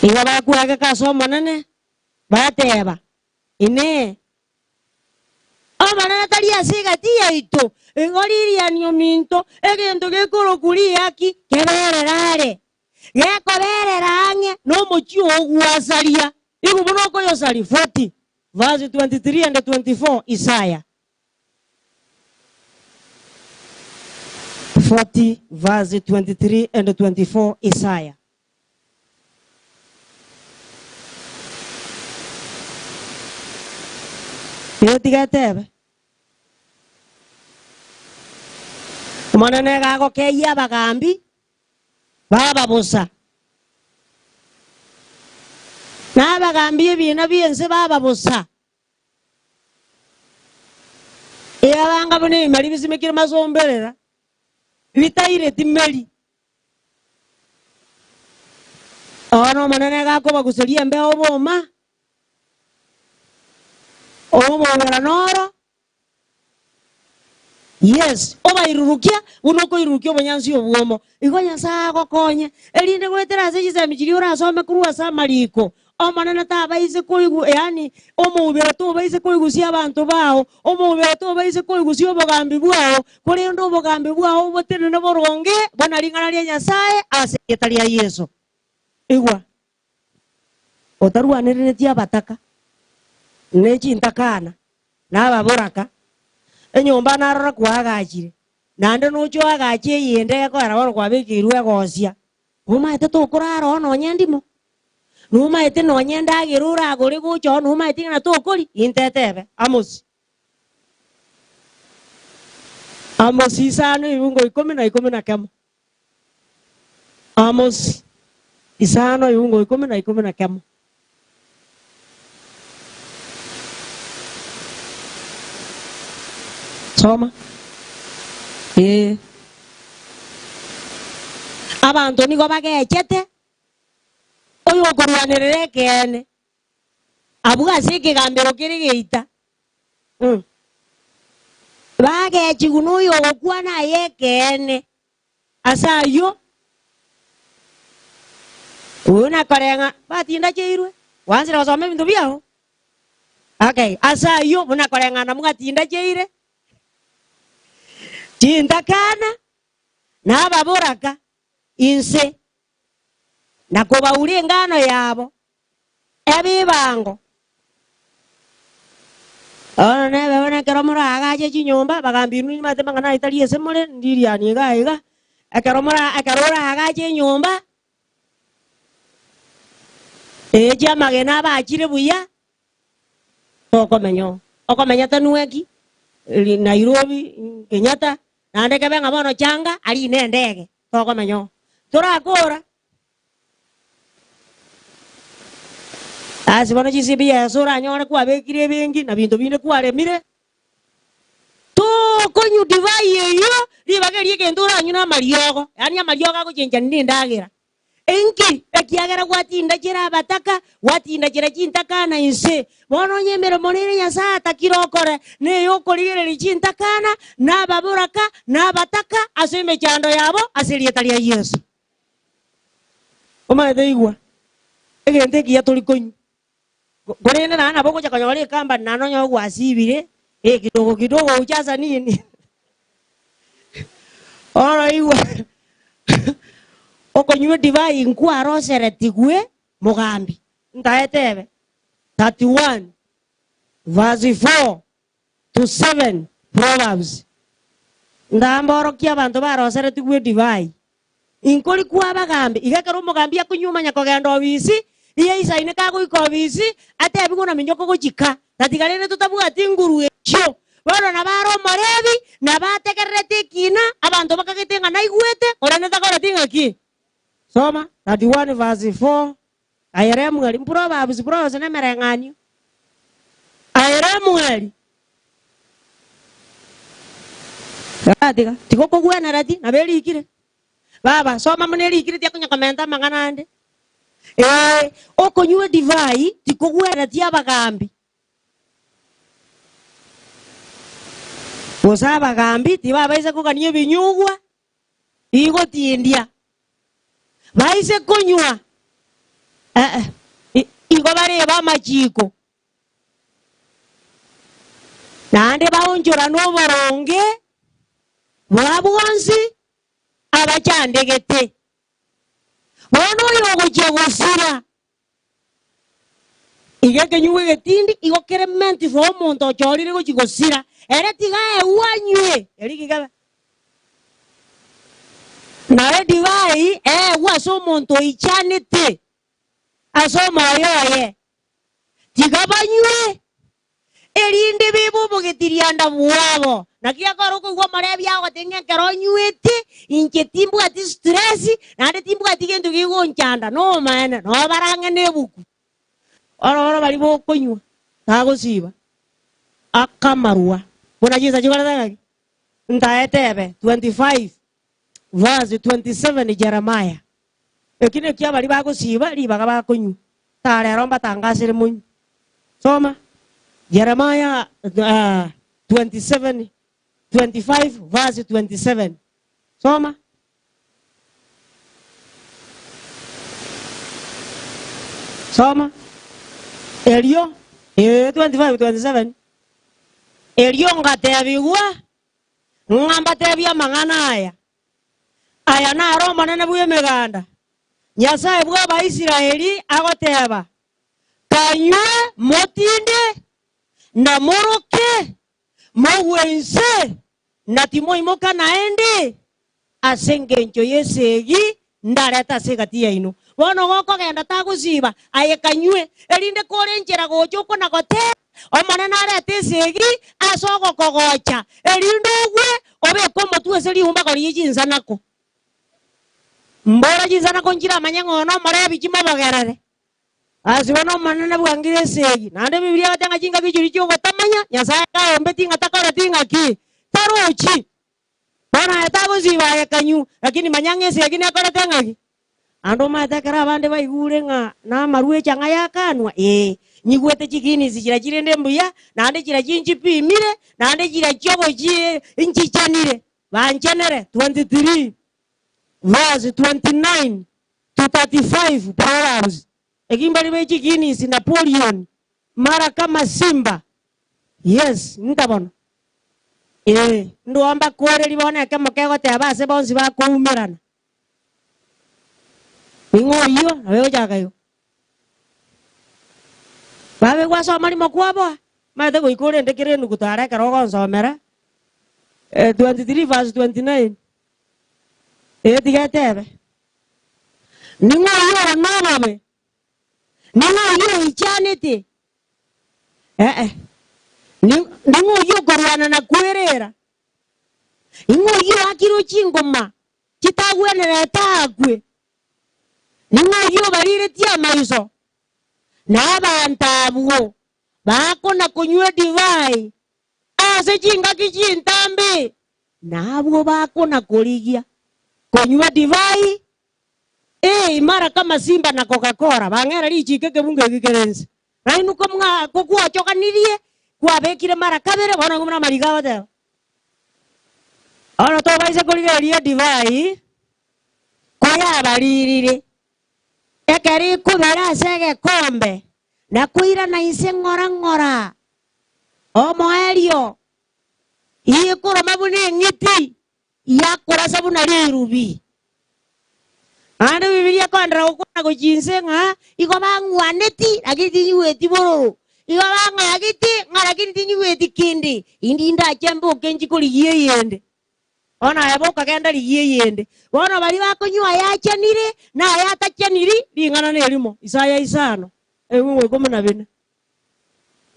Iga bakuage kasomo nene bateba ine amana tali asiga tia ito ingoriria nyo minto egento gekoro kuri yaki kebererare gekoberera ange no mochi ogwasaria igu monoko yosari 40 verse 23 and 24 Isaiah 40 verse 23 and 24 Isaiah. Yotigatebe. Manene gago keya bagambi baba bosa. Na bagambi bina biense baba bosa. Iya banga bone mari bisimekira mazomberera. Vitaire timeli. Ono manene gako baguseria mbe oboma. Omo wala noro. Yes, oba irurukia, unoko irurukia banyansi obuomo. Igonya sago konye. Elinde gwetera sejiza mijiri ora asome kurua samariko. Omanana taba ise koigu yani omo ubera to baise koigu sia abantu bao. Omo ubera to baise koigu sia obogambi bwao. Kore ndo obogambi bwao botene no boronge, bona lingana lya Nyasaye ase yetalia Yesu. Igwa. Otarua nerene tia bataka. Nechi ntakana. Na baboraka. Enyomba narora kwagachire. Nande nucho agache yende ko araboro kwabikirwe gosia. Uma ete to kurara ono nyandimo. Numa ete no nyanda girura agori gucho numa ete na to kori intetebe. Amos. Amos isano ibungo 10 kemo. Amos isano ibungo 10 kemo. Soma. Abantu niko bagechete. Oyo kurwanirire kene. Abuga sike gambero kirigeita. Bagechi kunuyo okwana yekene. Asayo. Una korenga batinda cheirwe. Wanzira wasome bintu byao. Okay, asayo una korenga na mugatinda cheire. Tintakana na baboraka inse na kuba ulingano yabo ebibango ona nebe bona keromora agaje chinyomba bagambi nuni matema na itali esemole ndiri aniga iga akaromora agaje nyomba eja magena ba achire buya okomenya tanueki Nairobi Kenyatta nande kebenga bono changa ali ne ndege toko menyo turakora asi bono chisibi ya sura nyore kwa bekire bengi na bintu bine kwa remire to konyu divai yo libageri ke ndura nyuna mariogo yani mariogo ko chenja ndindagira enki ekiagera kwatinda kira bataka watinda kira chintakana inse bono nyemero monene Nyasaye takirokore ne yokorigere lichintakana na baburaka na bataka aseme chando yabo asirietalia Yesu oma deigwa egente kia tolikonyu gorene na boko cha kanyole kamba nanonyo gwasibire kidogo uchaza nini ora iwe okonywe divai nkwaro seretigwe mugambi ndaetebe 31 verse 4 to 7 Proverbs ndamboro kia bantu barosere tigwe divai inkoli kwa bagambi igakero mugambi akunyuma nyakogenda obisi iye isaine kago ikobisi ate bigona minyoko gochika tatigarene tutabuga tinguru cyo bano nabaro morebi nabatekerete kina abantu bakagetenga naigwete orene takora tinga ki soma 31 verse 4 ayeremu ali Proverbs ne merengani ayeremu ali Radiga, tiko kugwena radi, nabeli ikire. Baba, soma muneli ikire tia kunya komenta mangana ande. Okonywe divai, tiko gwena tia bagambi. Osa bagambi, tiba baise kukanye binyugwa. Igo tiendia. Baise konywa. Igo bareba machiko. Nande baonjora no baronge. Wabuansi abachandegete bono yogo jegosira igeke nyuwe getindi igokere menti fo monto chorire go jigosira ere tiga wanywe eri kiga na divai waso monto ichanete aso mayoye tiga banywe erinde bibu bugitirianda buwabo nakia koro ko mare bya go tenge kero nyuete inche timbu ati stress na ande timbu ati gendo gigo nchanda no mana no baranga nebuku oro bali bo konywa tago siba akamarua bona jinsa jigara dagi ndaetebe 25 verse 27 Jeremiah ekine kia bali bago siba liba ba konywa tare romba tangasire mun soma Jeremiah 25 verse 27. Soma. Soma. Elio 25 27. Elio ngatebiwa ngamba tebia mangana aya na Roma na buye meganda. Nyasaye bwa ba Israeli agoteba. Kanywe motinde na moroke mwense na timoi moka naende asengencho yesegi ndareta segatia ino bono goko genda tagusiba ayekanywe erinde korenjera gochoko na gote omana narete segi asogo kogocha erinde gwe obe komo tuese liumba kori jinza nako mbora jinza nako njira manyango no mare bijima bagerare asibono manana bwangire segi nande biblia batanga jinga bijuri cyo batamanya Nyasaye ka ombeti ngatakora tinga ki taruchi bana yatago ziba yakanyu lakini manyange segi ne akora tenga ki ando matakara bande baigure nga na marue changa yakanwa nyigwete chikini sichira chirende mbuya nande chira chinchi pimire nande chira chogo chi inchi chanire banchenere 23 verse 29 to 35 Proverbs Ekimbali bechi kini si Napoleon mara kama simba. Yes, ntabona. Ndo amba kore libona kama kego te abase bonsi ba kuumirana. Ingo iyo nawe jaga yo. Babe kwa so mali makwabo. Mate ko ikore ndekere ndukutara karogo nsomera. 23 verse 29. Digate. Ningo iyo namabe. Ningo iyo ichanete. Ningo iyo korwana na kwerera. Ningo iyo akiro chingoma. Chitagwene na tagwe. Ningo iyo barire tia maiso. Na abantabuo. Bako na kunywe divai. Ase chinga kichintambe. Na abo bako na koligia. Kunywe divai. Mara kama Simba na Coca-Cola bangera lichi keke bunge kikerense rainu komwa kokwa choka nirie kwa bekire mara kabere bona ngumna marigawa de ono to baise koligeria divai koya balirire ekeri kubera sege kombe na kuira na ise ngora omo elio ikuro mabune ngiti yakora sabuna lirubi ande bibilia kwandra ukona go jinse nga iko bangwaneti agiti weti bororo iko banga agiti ngara giti weti kindi indi nda chembo kenji kuli yeyende ona yaboka kenda yeyende bona bali bakonywa yachanire na yatachaniri lingana nelimo Isaya isano ewe koma na bena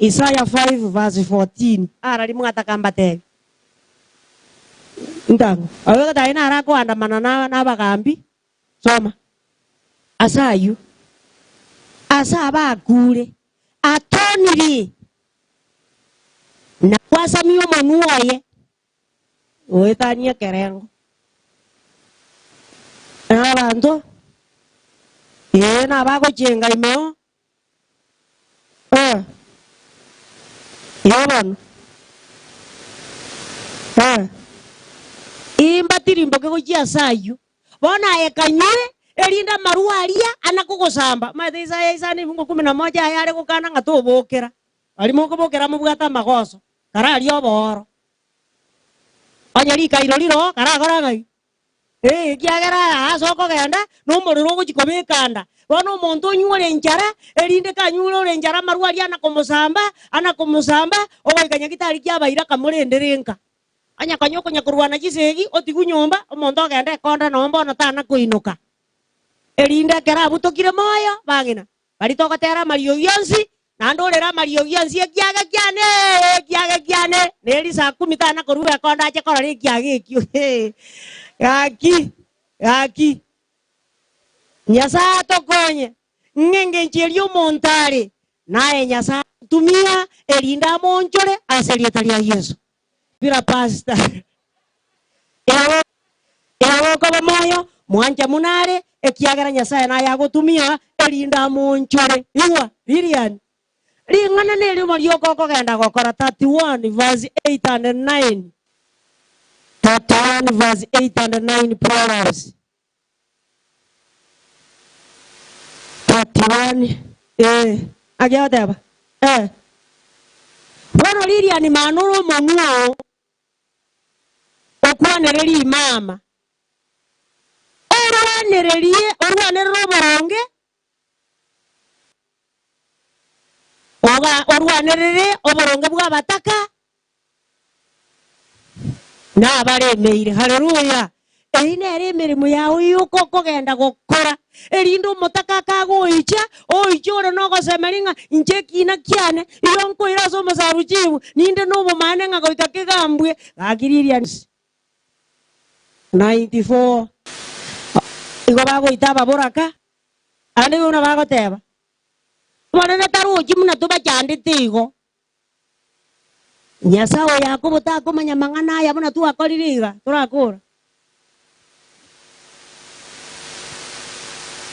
Isaiah 5 verse 14 ara limu atakamba te ndango ayo taina ara ko andamana na bagambi soma asayu asaba akure atoniri na kwasamio manuoye oetania kerengo abantu na bago chenga imeo Yoban. Imbatirimbo ke kujia sayu. Bona ekanyure erinda maruaria anakugosamba. Mathe Isaya ni fungu 11 ayare kukana ngatobokera. Alimo kubokera mubugata magoso. Karari oboro. Anyari kairoliro karakora ngai. Kiagera asoko genda no mororo gukikobekanda. Bona umuntu onyure njara erinde kanyure njara maruaria anakomusamba owaikanya kitari kyabaira kamurenderenka anya kanyoko nyakurwana kisegi otigunyomba umuntu agende konda nombo natana kuinuka erinde kera butokire moyo bangina bari tokotera Mario Gyansi nandorera Mario Gyansi kiaga kyane neri saa 15 kurura konda ache korari kiage kyo Gaki Nyasa tokonye ngenge ncherio montare nae nyasa tumia erinda monchore aserietaria Yesu bila pasta yawo kaba moyo mwanja munare ekiagara nyasa na yago tumia erinda monchore iwa Lilian ringana neli Mario koko genda gokora 31 verse 8 and 9 31 verse 8 and 9 Proverbs 31 agioteba Bono Lilian manuru manuo okwanereri mama orwanerero boronge orwanerere oboronge bwa bataka na baremeire haleluya ine emirimo yawe yuko kogenda gukora erindo mutaka kagoicha oichore no gosemeringa inchekina kyane iyonko iraso masaruchibu ninde no bumane nga goika kigambwe agiriria 94 igo bago itaba boraka ande una bago teba mwana taruji muna tuba chanditigo nyasawo yako butako manyamangana ya muna tu akoririga turakura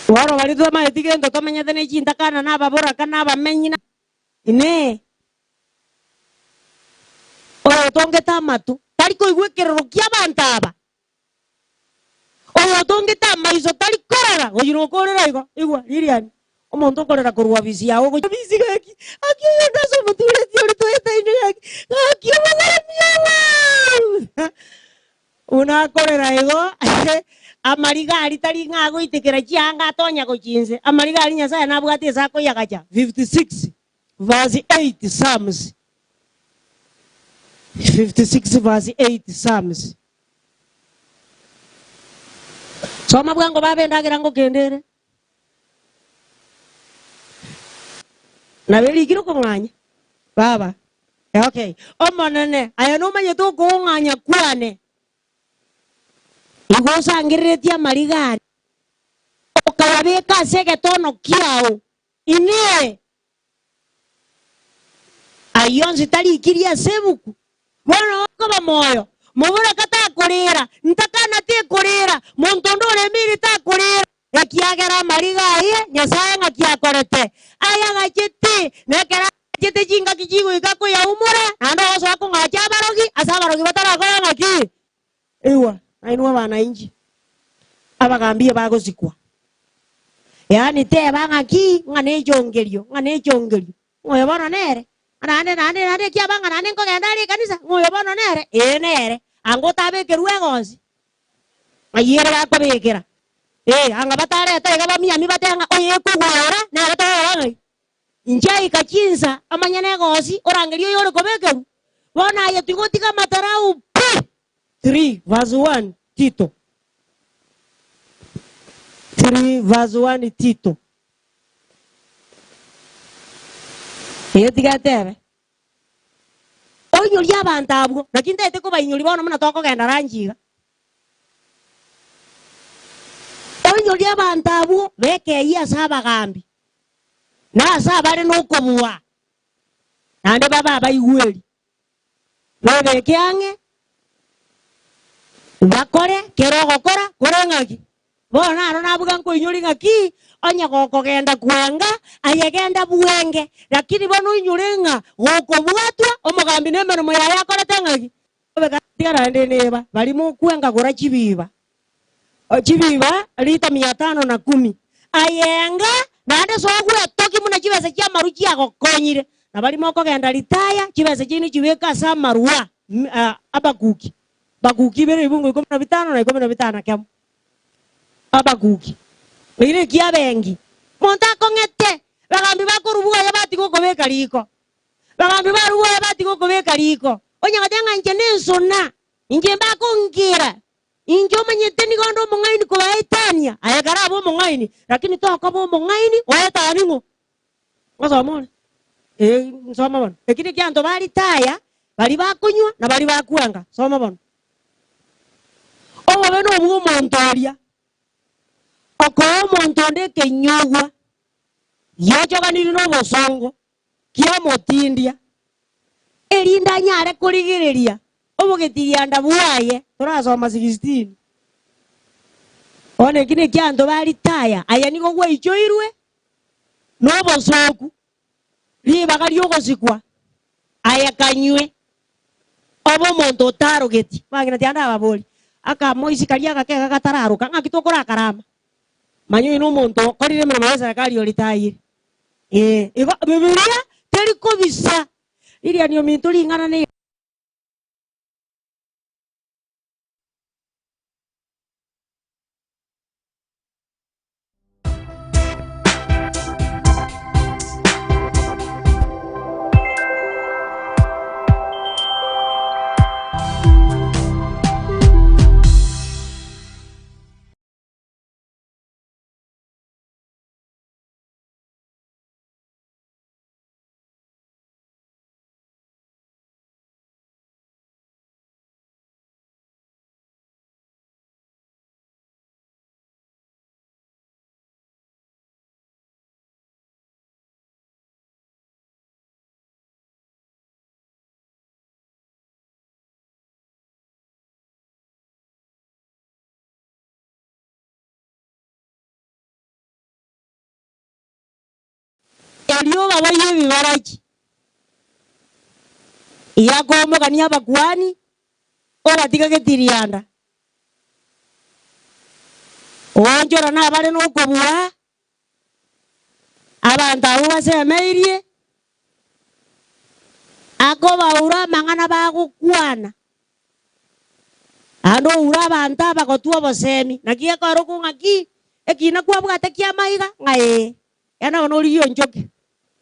waro bali tu ma etigendo to menyete ne chinta kana na babora kana ba menyina ine o tonge tamatu tari ko igwekero kia bantaba o tonge tamaizo tari korara o yiro korara igwa Lilian o monto korara korwa bisi yawo go bisi gaki aki yenda so mutule tiore to eta ine aki mala una korara ego amarigari tari ngago itekera chianga tonya go chinze amarigari nyasa na bwate sako yagacha 56 verse 8 Psalms 56 verse 8 Psalms soma bwango babenda kirango kendere na beli kiro ko nganya baba okay omonene ayano manyeto ko nganya kwane igosa ngiretia marigari okabeka sege tono kiao ine ayonzi tali kiria sebuku bona okaba moyo mubura kata korera ntakana te korera montondo le miri ta korera ekiagera marigari nyasaye ngakiakorete aya gachete nekera jete jinga kijigo ikako ya umura ando oso ako ngacha barogi asabarogi batara kwa ngaki ewa ainwa bana inji abagambie bagozikwa yani te bangaki ngane jongerio ngoyo bono nere nane kia banga nane ngogenda ri kanisa ngoyo bono nere nere ango tabe kerwe gonzi mayere bakwa bekera anga batare ta ga bamiyami batenga oye kugora na batara ngai injai kachinza amanyane gosi orangerio yoro kobekeru bona ya tigotika matarau 3 verse 1 Tito 3 verse 1 Tito tigatebe onyori abantu abwo lakini tete ko bayinyori bona muna toko genda ranjiga onyori abantu abwo bekeya sabagambi na sabare no kobuwa nande baba bayigweri bebe kyange bakore kero gokora korangaki bona aro nabuga nko inyori ngaki onya goko genda kwanga ayegenda buwenge lakini bono inyurenga goko bwatwa omugambi nemero moya yakora tangaki obeka tiara ndeneba bali mu kwenga gora chibiba chibiba lita 510 ayenga nande sogura toki muna chibese kya maruchi agokonyire na bali moko genda litaya chibese chini chiweka sa marua abakuki bakuki bere ibungu 15 na 15 kemo abakuki ile kia bengi monta kongete bagambi bakurubuga yabati gokobeka liko bagambi baruwa yabati gokobeka liko onya gatenga njene nsona inje bakungira injo manyete ni gondo mongaini ko baitania ayagara abo mongaini lakini to ko abo mongaini oyatani ngo ngazamone nsoma bana ekiti kyanto bali taya bali bakunywa na bali bakuanga soma bana obo beno obugo montoria okomo ntonde kenyugwa yajoganiri no bosongo kia motindia erinda nyare kurigireria obugetiria ndabuaye turasoma 16 one kine kyanto bali taya aya niko gwa ichoirwe no bosoku liba kali ogosikwa aya kanywe obo monto tarogeti bagina tianda ababoli aka moisi kalia kakeka katararuka ngakitokora karama manyo ino monto korire mena maweza kali olitaire Biblia teliko bisa ili anyo mintuli ngana ne Elio baba yebi baraji iyagomo kani abakwani ora tikagetiryanda onjora na bale no kubwa abantu abo basemeirie agoba ura mangana bagukwana ando ura abantu abagotuo bosemi nakie karo kungaki ekina kwabwate kia maiga ngae yana onoriyo njoke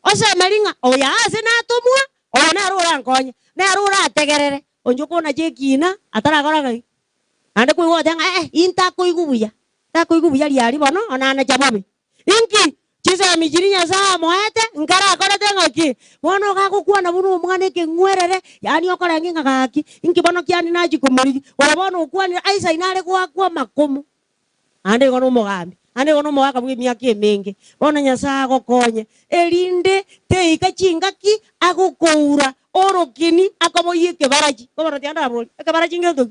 osemeringa oya ase natumwa ona rura nkonya na rura ategerere onjoko na jekina atarakora ngai ande kuigo tenga inta kuigubuya ta kuigubuya liari bono ona na jabobe inki chisa mijirinya za moete ngara akora tenga ki bono gakukwana bunu umwana ke ngwerere yani okora nginga gaki inki bono kiani naji kumuri wala bono ukwani aisa inare kwa makomo ande gono mugambi ande gono mwaka bwi myaka emenge bona Nyasaye gokonye elinde teika chingaki agukoura orokini akaboyike baraji kobara tianda aboli akabaraji ngedo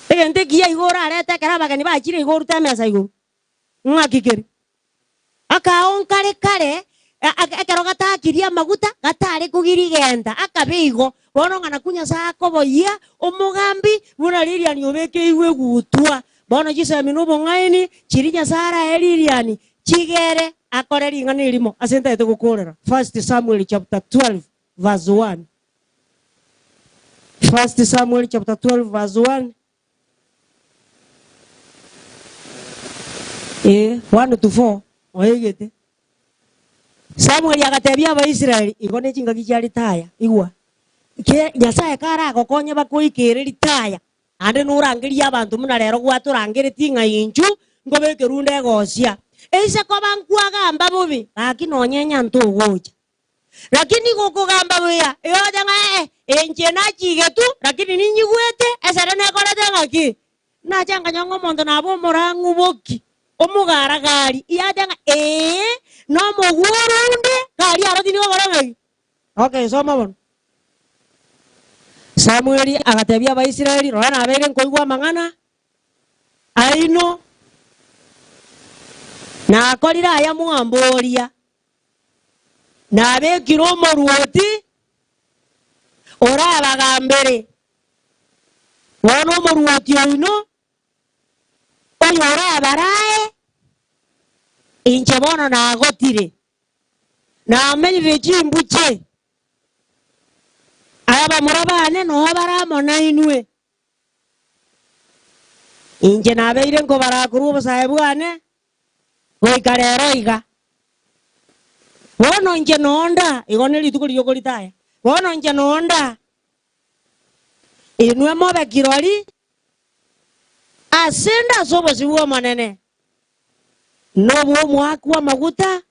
egente kiya igora areta karaba ni bachire igoru tamesa igoro ngakikeri akaon kare akaro gatakiria maguta gatare kugirigenda akabigo bono ngana kunya sakoboyia omugambi buna liria ni obeke iwe gutwa bono jisa minubo ngaini chirinya sara eliriani chigere akoreri ngani limo asenta ete gukorera 1 Samuel chapter 12 verse 1 1 Samuel chapter 12 verse 1 1 to 4 oigete Samuel agatebia Abaisiraeli igone chinga kichari taya igwa ke Nyasaye kara gokonye bakuikire ritaya ande nurangiria abantu muna rero gwaturangiriti nga inchu ngobeke runde gocia eise ko bankwaga mbabubi lakini onyenya ntugocha lakini gukugamba buya yoja nga enche na chigetu lakini ninyigwete esere ne korete ngaki na changa nyongo mondo nabo morangu boki omugara gari yaja nga no mugurunde gari aroti ni goranga okay soma bon Samueli agatebia Abaisiraeli rora nabere nkoigwa mang'ana aino na akorira aya muamboria na abekire omoruoti ora abagambere bono omoruoti oino oyo ora abarae inche bono na agotire na amenyire chimbuche aba murabane no baramona inwe inje nabeire ngo barakuru busaye bwane goikarero iga bono nje nonda igone litukuri yokolitaya bono nje nonda inwe mobe kirori asenda sobo siwo manene no bo mwakwa maguta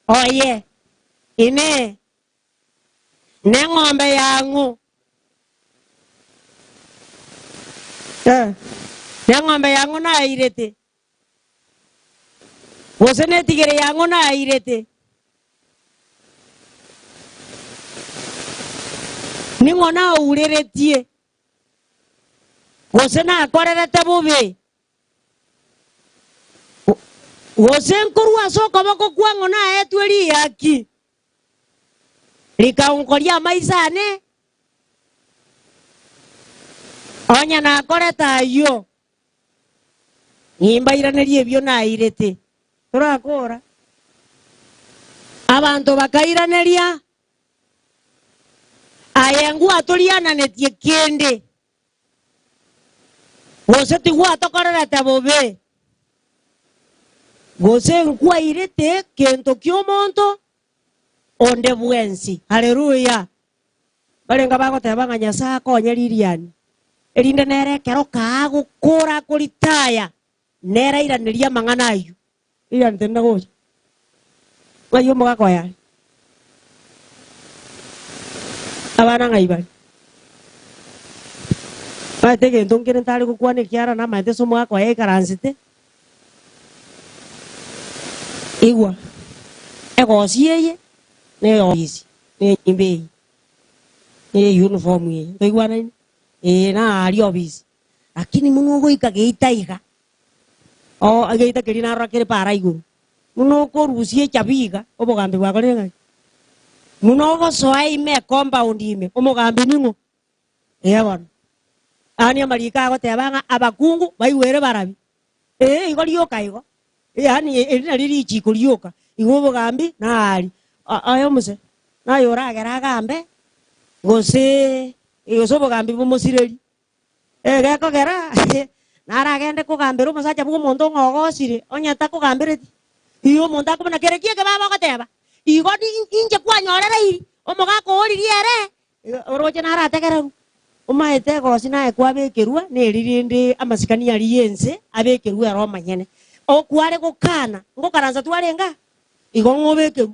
oye ine Nengombe yangu Nengombe yangu na irete Wosene tigere yangu na irete Ningona ureretie Wosena akorerete bubi Wosenkuru asoko bako kwangu na etweli yaki Likaunkoria maisane Onya na koreta yo Nimba iranerie byo na irete Turakora Abantu bakairaneria Ayengu atoliana netie kende Gose tigwa tokorera tabobe Gose nkwa irete kento kyomonto onde bwensi haleluya balenga bagotebanga Nyasaye akonye liriani erinde nere kero kago kora kulitaya nera iraniria mang'ana ayu ira ntenda gocha bayo mugako ya abana ngaibali batege ndongere ntari gukwane kiara na mate so mugako ya ikaransite igwa ego sieye ne office ne imbe ne uniform ye ndoigwa nani na ali office lakini muno ikageita iga ageita kelina rakere para iguru muno ko rusie chabiga obogambe bwako lenga muno go soa ime compound ime omogambe ningo yabona ani amalika gotebanga abakungu baiwere barabi igorioka igo yani erina riri chikurioka igobo gambi na ali ayo muse na yora geragambe gose igosobo gambi bomosireri geko gera naragende kugambira umusacha bwo muntu ngogosire onyata kugambireti iyo muntu akubona kerekie ke baba goteba igo inje kwanyorera iri omugako oririere oroche narategereru umaete gosi nae kwabekerwa neririnde amasikani yari yense abekerwa ro manyene okware gukana ngokaranza twarenga igo ngobekeru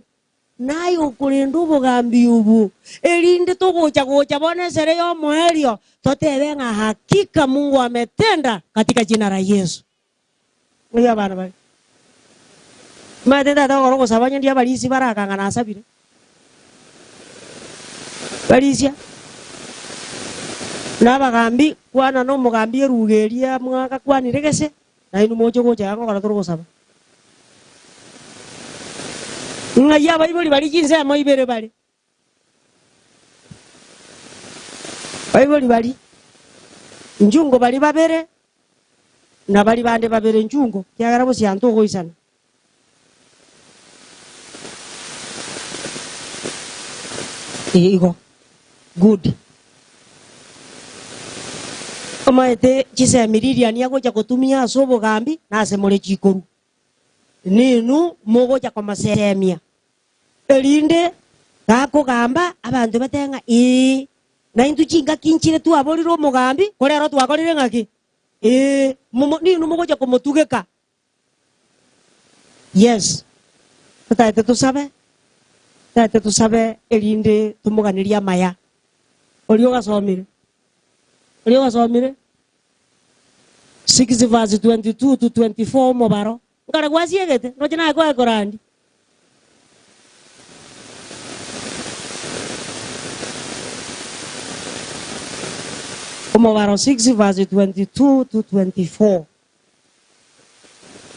nayo kurindu bugambi ubu erinde tugocha bonesere yo moerio totebe nga hakika Mungu ametenda katika jina la Yesu. Oya bana bali matenda dawo ro sabanya ndia balisi baraka ngana asabire balisia nabagambi kwana no mugambi erugeria mwaka kwaniregese na inu mojo gocha yango kana toro saba ngaya Bible bali jinse mo ibere bali Bible bali njungo bali babere na bali bande babere njungo kyagara bosi anto goisana igo good omaete chise miriria ni agocha kutumia sobo gambi na asemole chikoru ninu mugoja kwa masemia elinde gako gamba abantu batenga na intu chinga kinchire tu aboriro mugambi korero twakorire ngaki ninu mugoja kumutugeka. Yes, tataete tusabe elinde tumuganiria maya. Olio gasomire 6 verse 22 to 24 mobaro ngara gwasiegete no jina kwa korandi mobaro 6 verse 22 to 24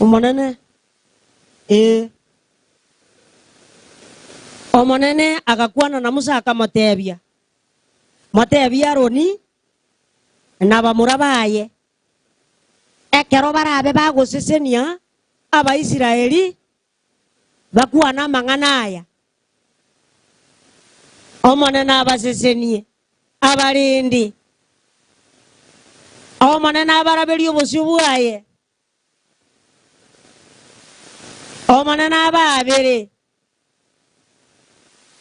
umonene omonene agakuana na Musa akamotebia Roni na bamurabaye ekero barabe bagusesenia Abaisiraeli bakuana manganaya omonene abasesenie abarindi omonene abaraberi obosio bwaye omonene ababere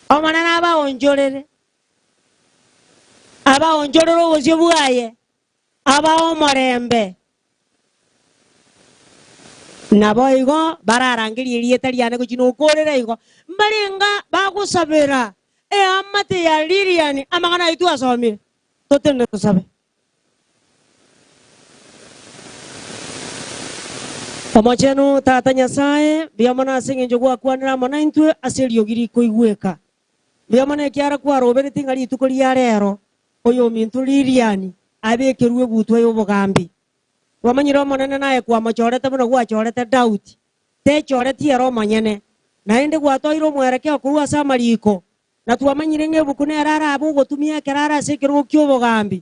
omonene abaonjorere obosio bwaye abaomorembe nabo igo bararangirie rieta riane guchino ukorere igo mbarenga bagusabira amate ya Lilian amagana itu asomire totende tusabe omochenu tata Nyasaye biamona singe njogwa kwanira mona intwe aserio giri koigweka biamona kiara kwa robere tingali tukori ya rero oyo mintu Lilian abekerwe gutwe yobogambi wamanyiro monene naye kwa machorete muno gwachorete Dauti te chorete ero manyene naende gwatoiro mwereke kurwa samariko na twamanyire ngebuku nerara abo gotumia kerara sekero kyobogambi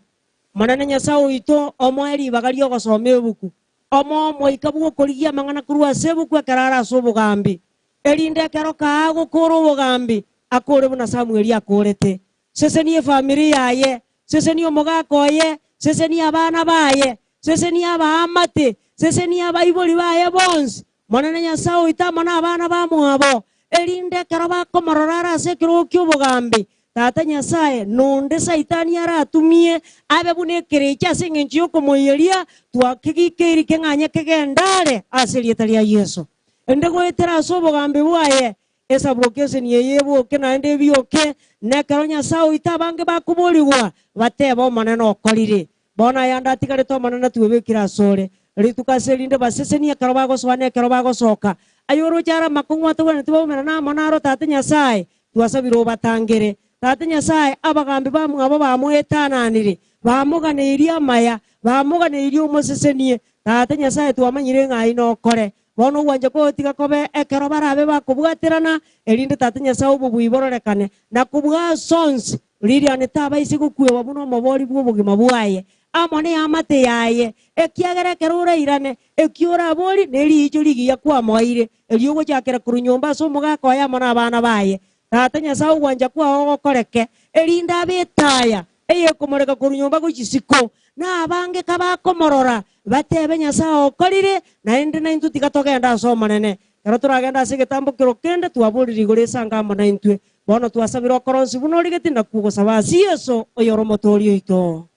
monene Nyasaye ito omweri bagario gosome ebuku omo moikabu korigia mangana kurwa sebuku kerara sobogambi elinde kero kaago koro bogambi akore buna Samueli akorete sesenie familia yaye sesenie omogako ye sesenie abana baye sesenie abaamate sesenie abaiboli baye bonse monene Nyasaye itamana abana bamwabo elinde kero bakomorora sekero kyobogambi tata Nyasaye nonde saitani aratumie abe bunekerecha singenchi yokomoyeria twakigikeri kenganya kegendare aserieta lia Yesu ende goetera sobogambi bwaye esa brokesen yeyebo kenaende bioke nekero Nyasaye itabange bakubuliwa batebo maneno okorire bona yanda tikare to manana tuwebekira sore ritukaselinde basesenia karobago swane karobago soka ayoro jara makungwa to wana tuwa na monaro tata Nyasaye tuwasabiro batangere tata Nyasaye abagambi bamwabo bamwetananire bamuganiria maya bamuganiria umosesenie tata Nyasaye tuwamanyire ngai no kore bono wanje ko tika kobe ekero barabe bakubwaterana elinde tata Nyasaye ububwiborokane na kubwa sons Lilian taba isigukwe wabuno mobori bwo bugima bwaye amone amate yaye ekiagera kerura irane ekiora bori neri ijo ligiya kwa moire eliogo jakera kurunyomba so mugako ya mona abana baye tata Nyasaye wanja kwa ogokoreke elinda betaya eye komoreka kurunyomba guchisiko na abange kabakomorora batebe Nyasaye okorire na ende na intu tikatogenda so manene kero turagenda sigetambo kirokende tuaburiri gore sanga mona intwe bono tuasabiro koronsi buno ligetinda kugo sabasi Yesu oyoro motorio ito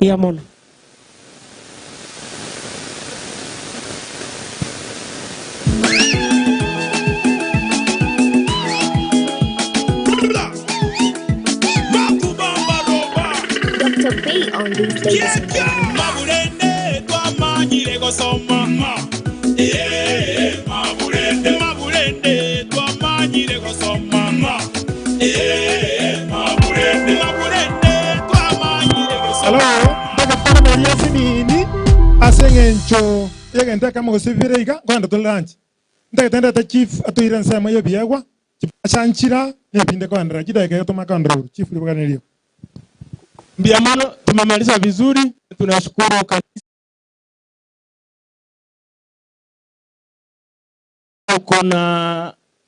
iya mono Dr. B on these ladies and gentlemen. Maburende twamanyire gosoma maburende twamanyire gosoma maburende twamanyire gosoma. Hello, Dr. Maria Sinini asengencho yegenta kama gosivire iga kwanda to lunch ndagenda ta chief atuira nsema yo biagwa chanchira yepinde kwanda kidaiga to makandro chief libaganelio. Biamano tumemaliza vizuri, tunashukuru kanisa.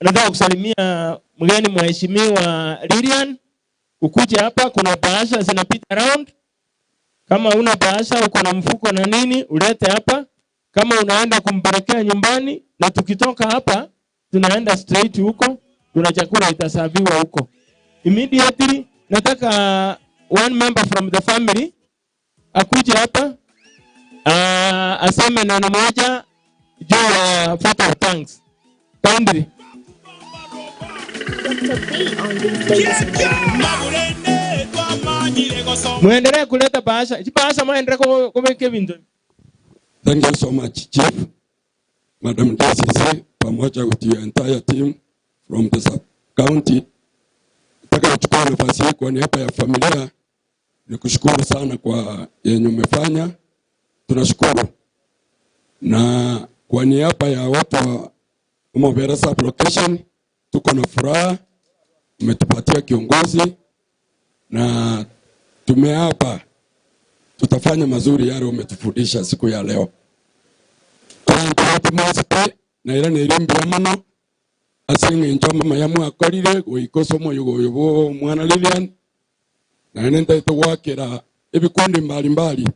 Nataka kusalimia mgeni mheshimiwa Lilian. Ukuje hapa kuna bahasha zinapita around. Kama una bahasha uko na mfuko na nini ulete hapa. kama unaenda kumpelekea nyumbani, na tukitoka hapa tunaenda straight huko, kuna chakula itasaviwa huko. Immediately nataka one member from the family akuje hapa aseme neno moja juu ya vote of thanks. Kindly. Dr. B on these ladies and gentlemen. Muendelee kuleta bahasha. Bahasha muendelee kuweka vindu. Thank you so much, Chief, Madam DCC, pamoja with your entire team from the sub-county. Nataka kuchukua nafasi hii kwa niaba ya familia nikushukuru sana kwa yenye umefanya. Tunashukuru. Na kwa niaba ya watu wa Umobera sub-location, tuko na furaha, umetupatia kiongozi na tumeapa tutafanya mazuri yale umetufundisha siku ya leo. Na ila nilimbia mano asinge njoma mayamu akorire goikosomo yugo mwana Lilian na nenda itwakira ibikundi mbalimbali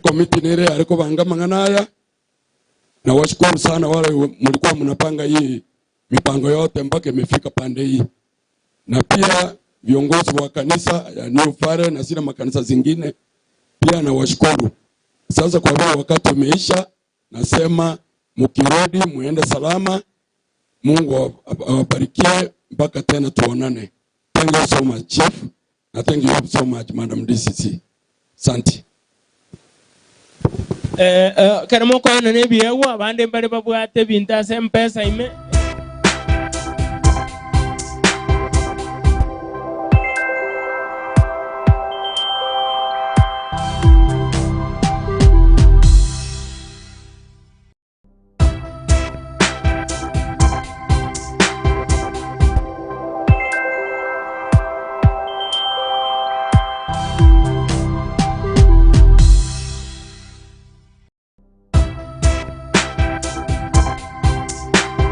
komiti nile aliko banga manganaya. Na washukuru sana wale mlikuwa mnapanga hii mipango yote mpaka imefika pande hii. Na pia viongozi wa kanisa ya New Fare na sina makanisa zingine pia na washukuru. Sasa kwa vile wakati umeisha, nasema mkirudi muende salama. Mungu awabarikie mpaka tena tuonane. Thank you so much, Chief. And thank you so much, Madam DCC. Santi. Karamo kwa nane biyewa bande mbale babwate binta sempesa ime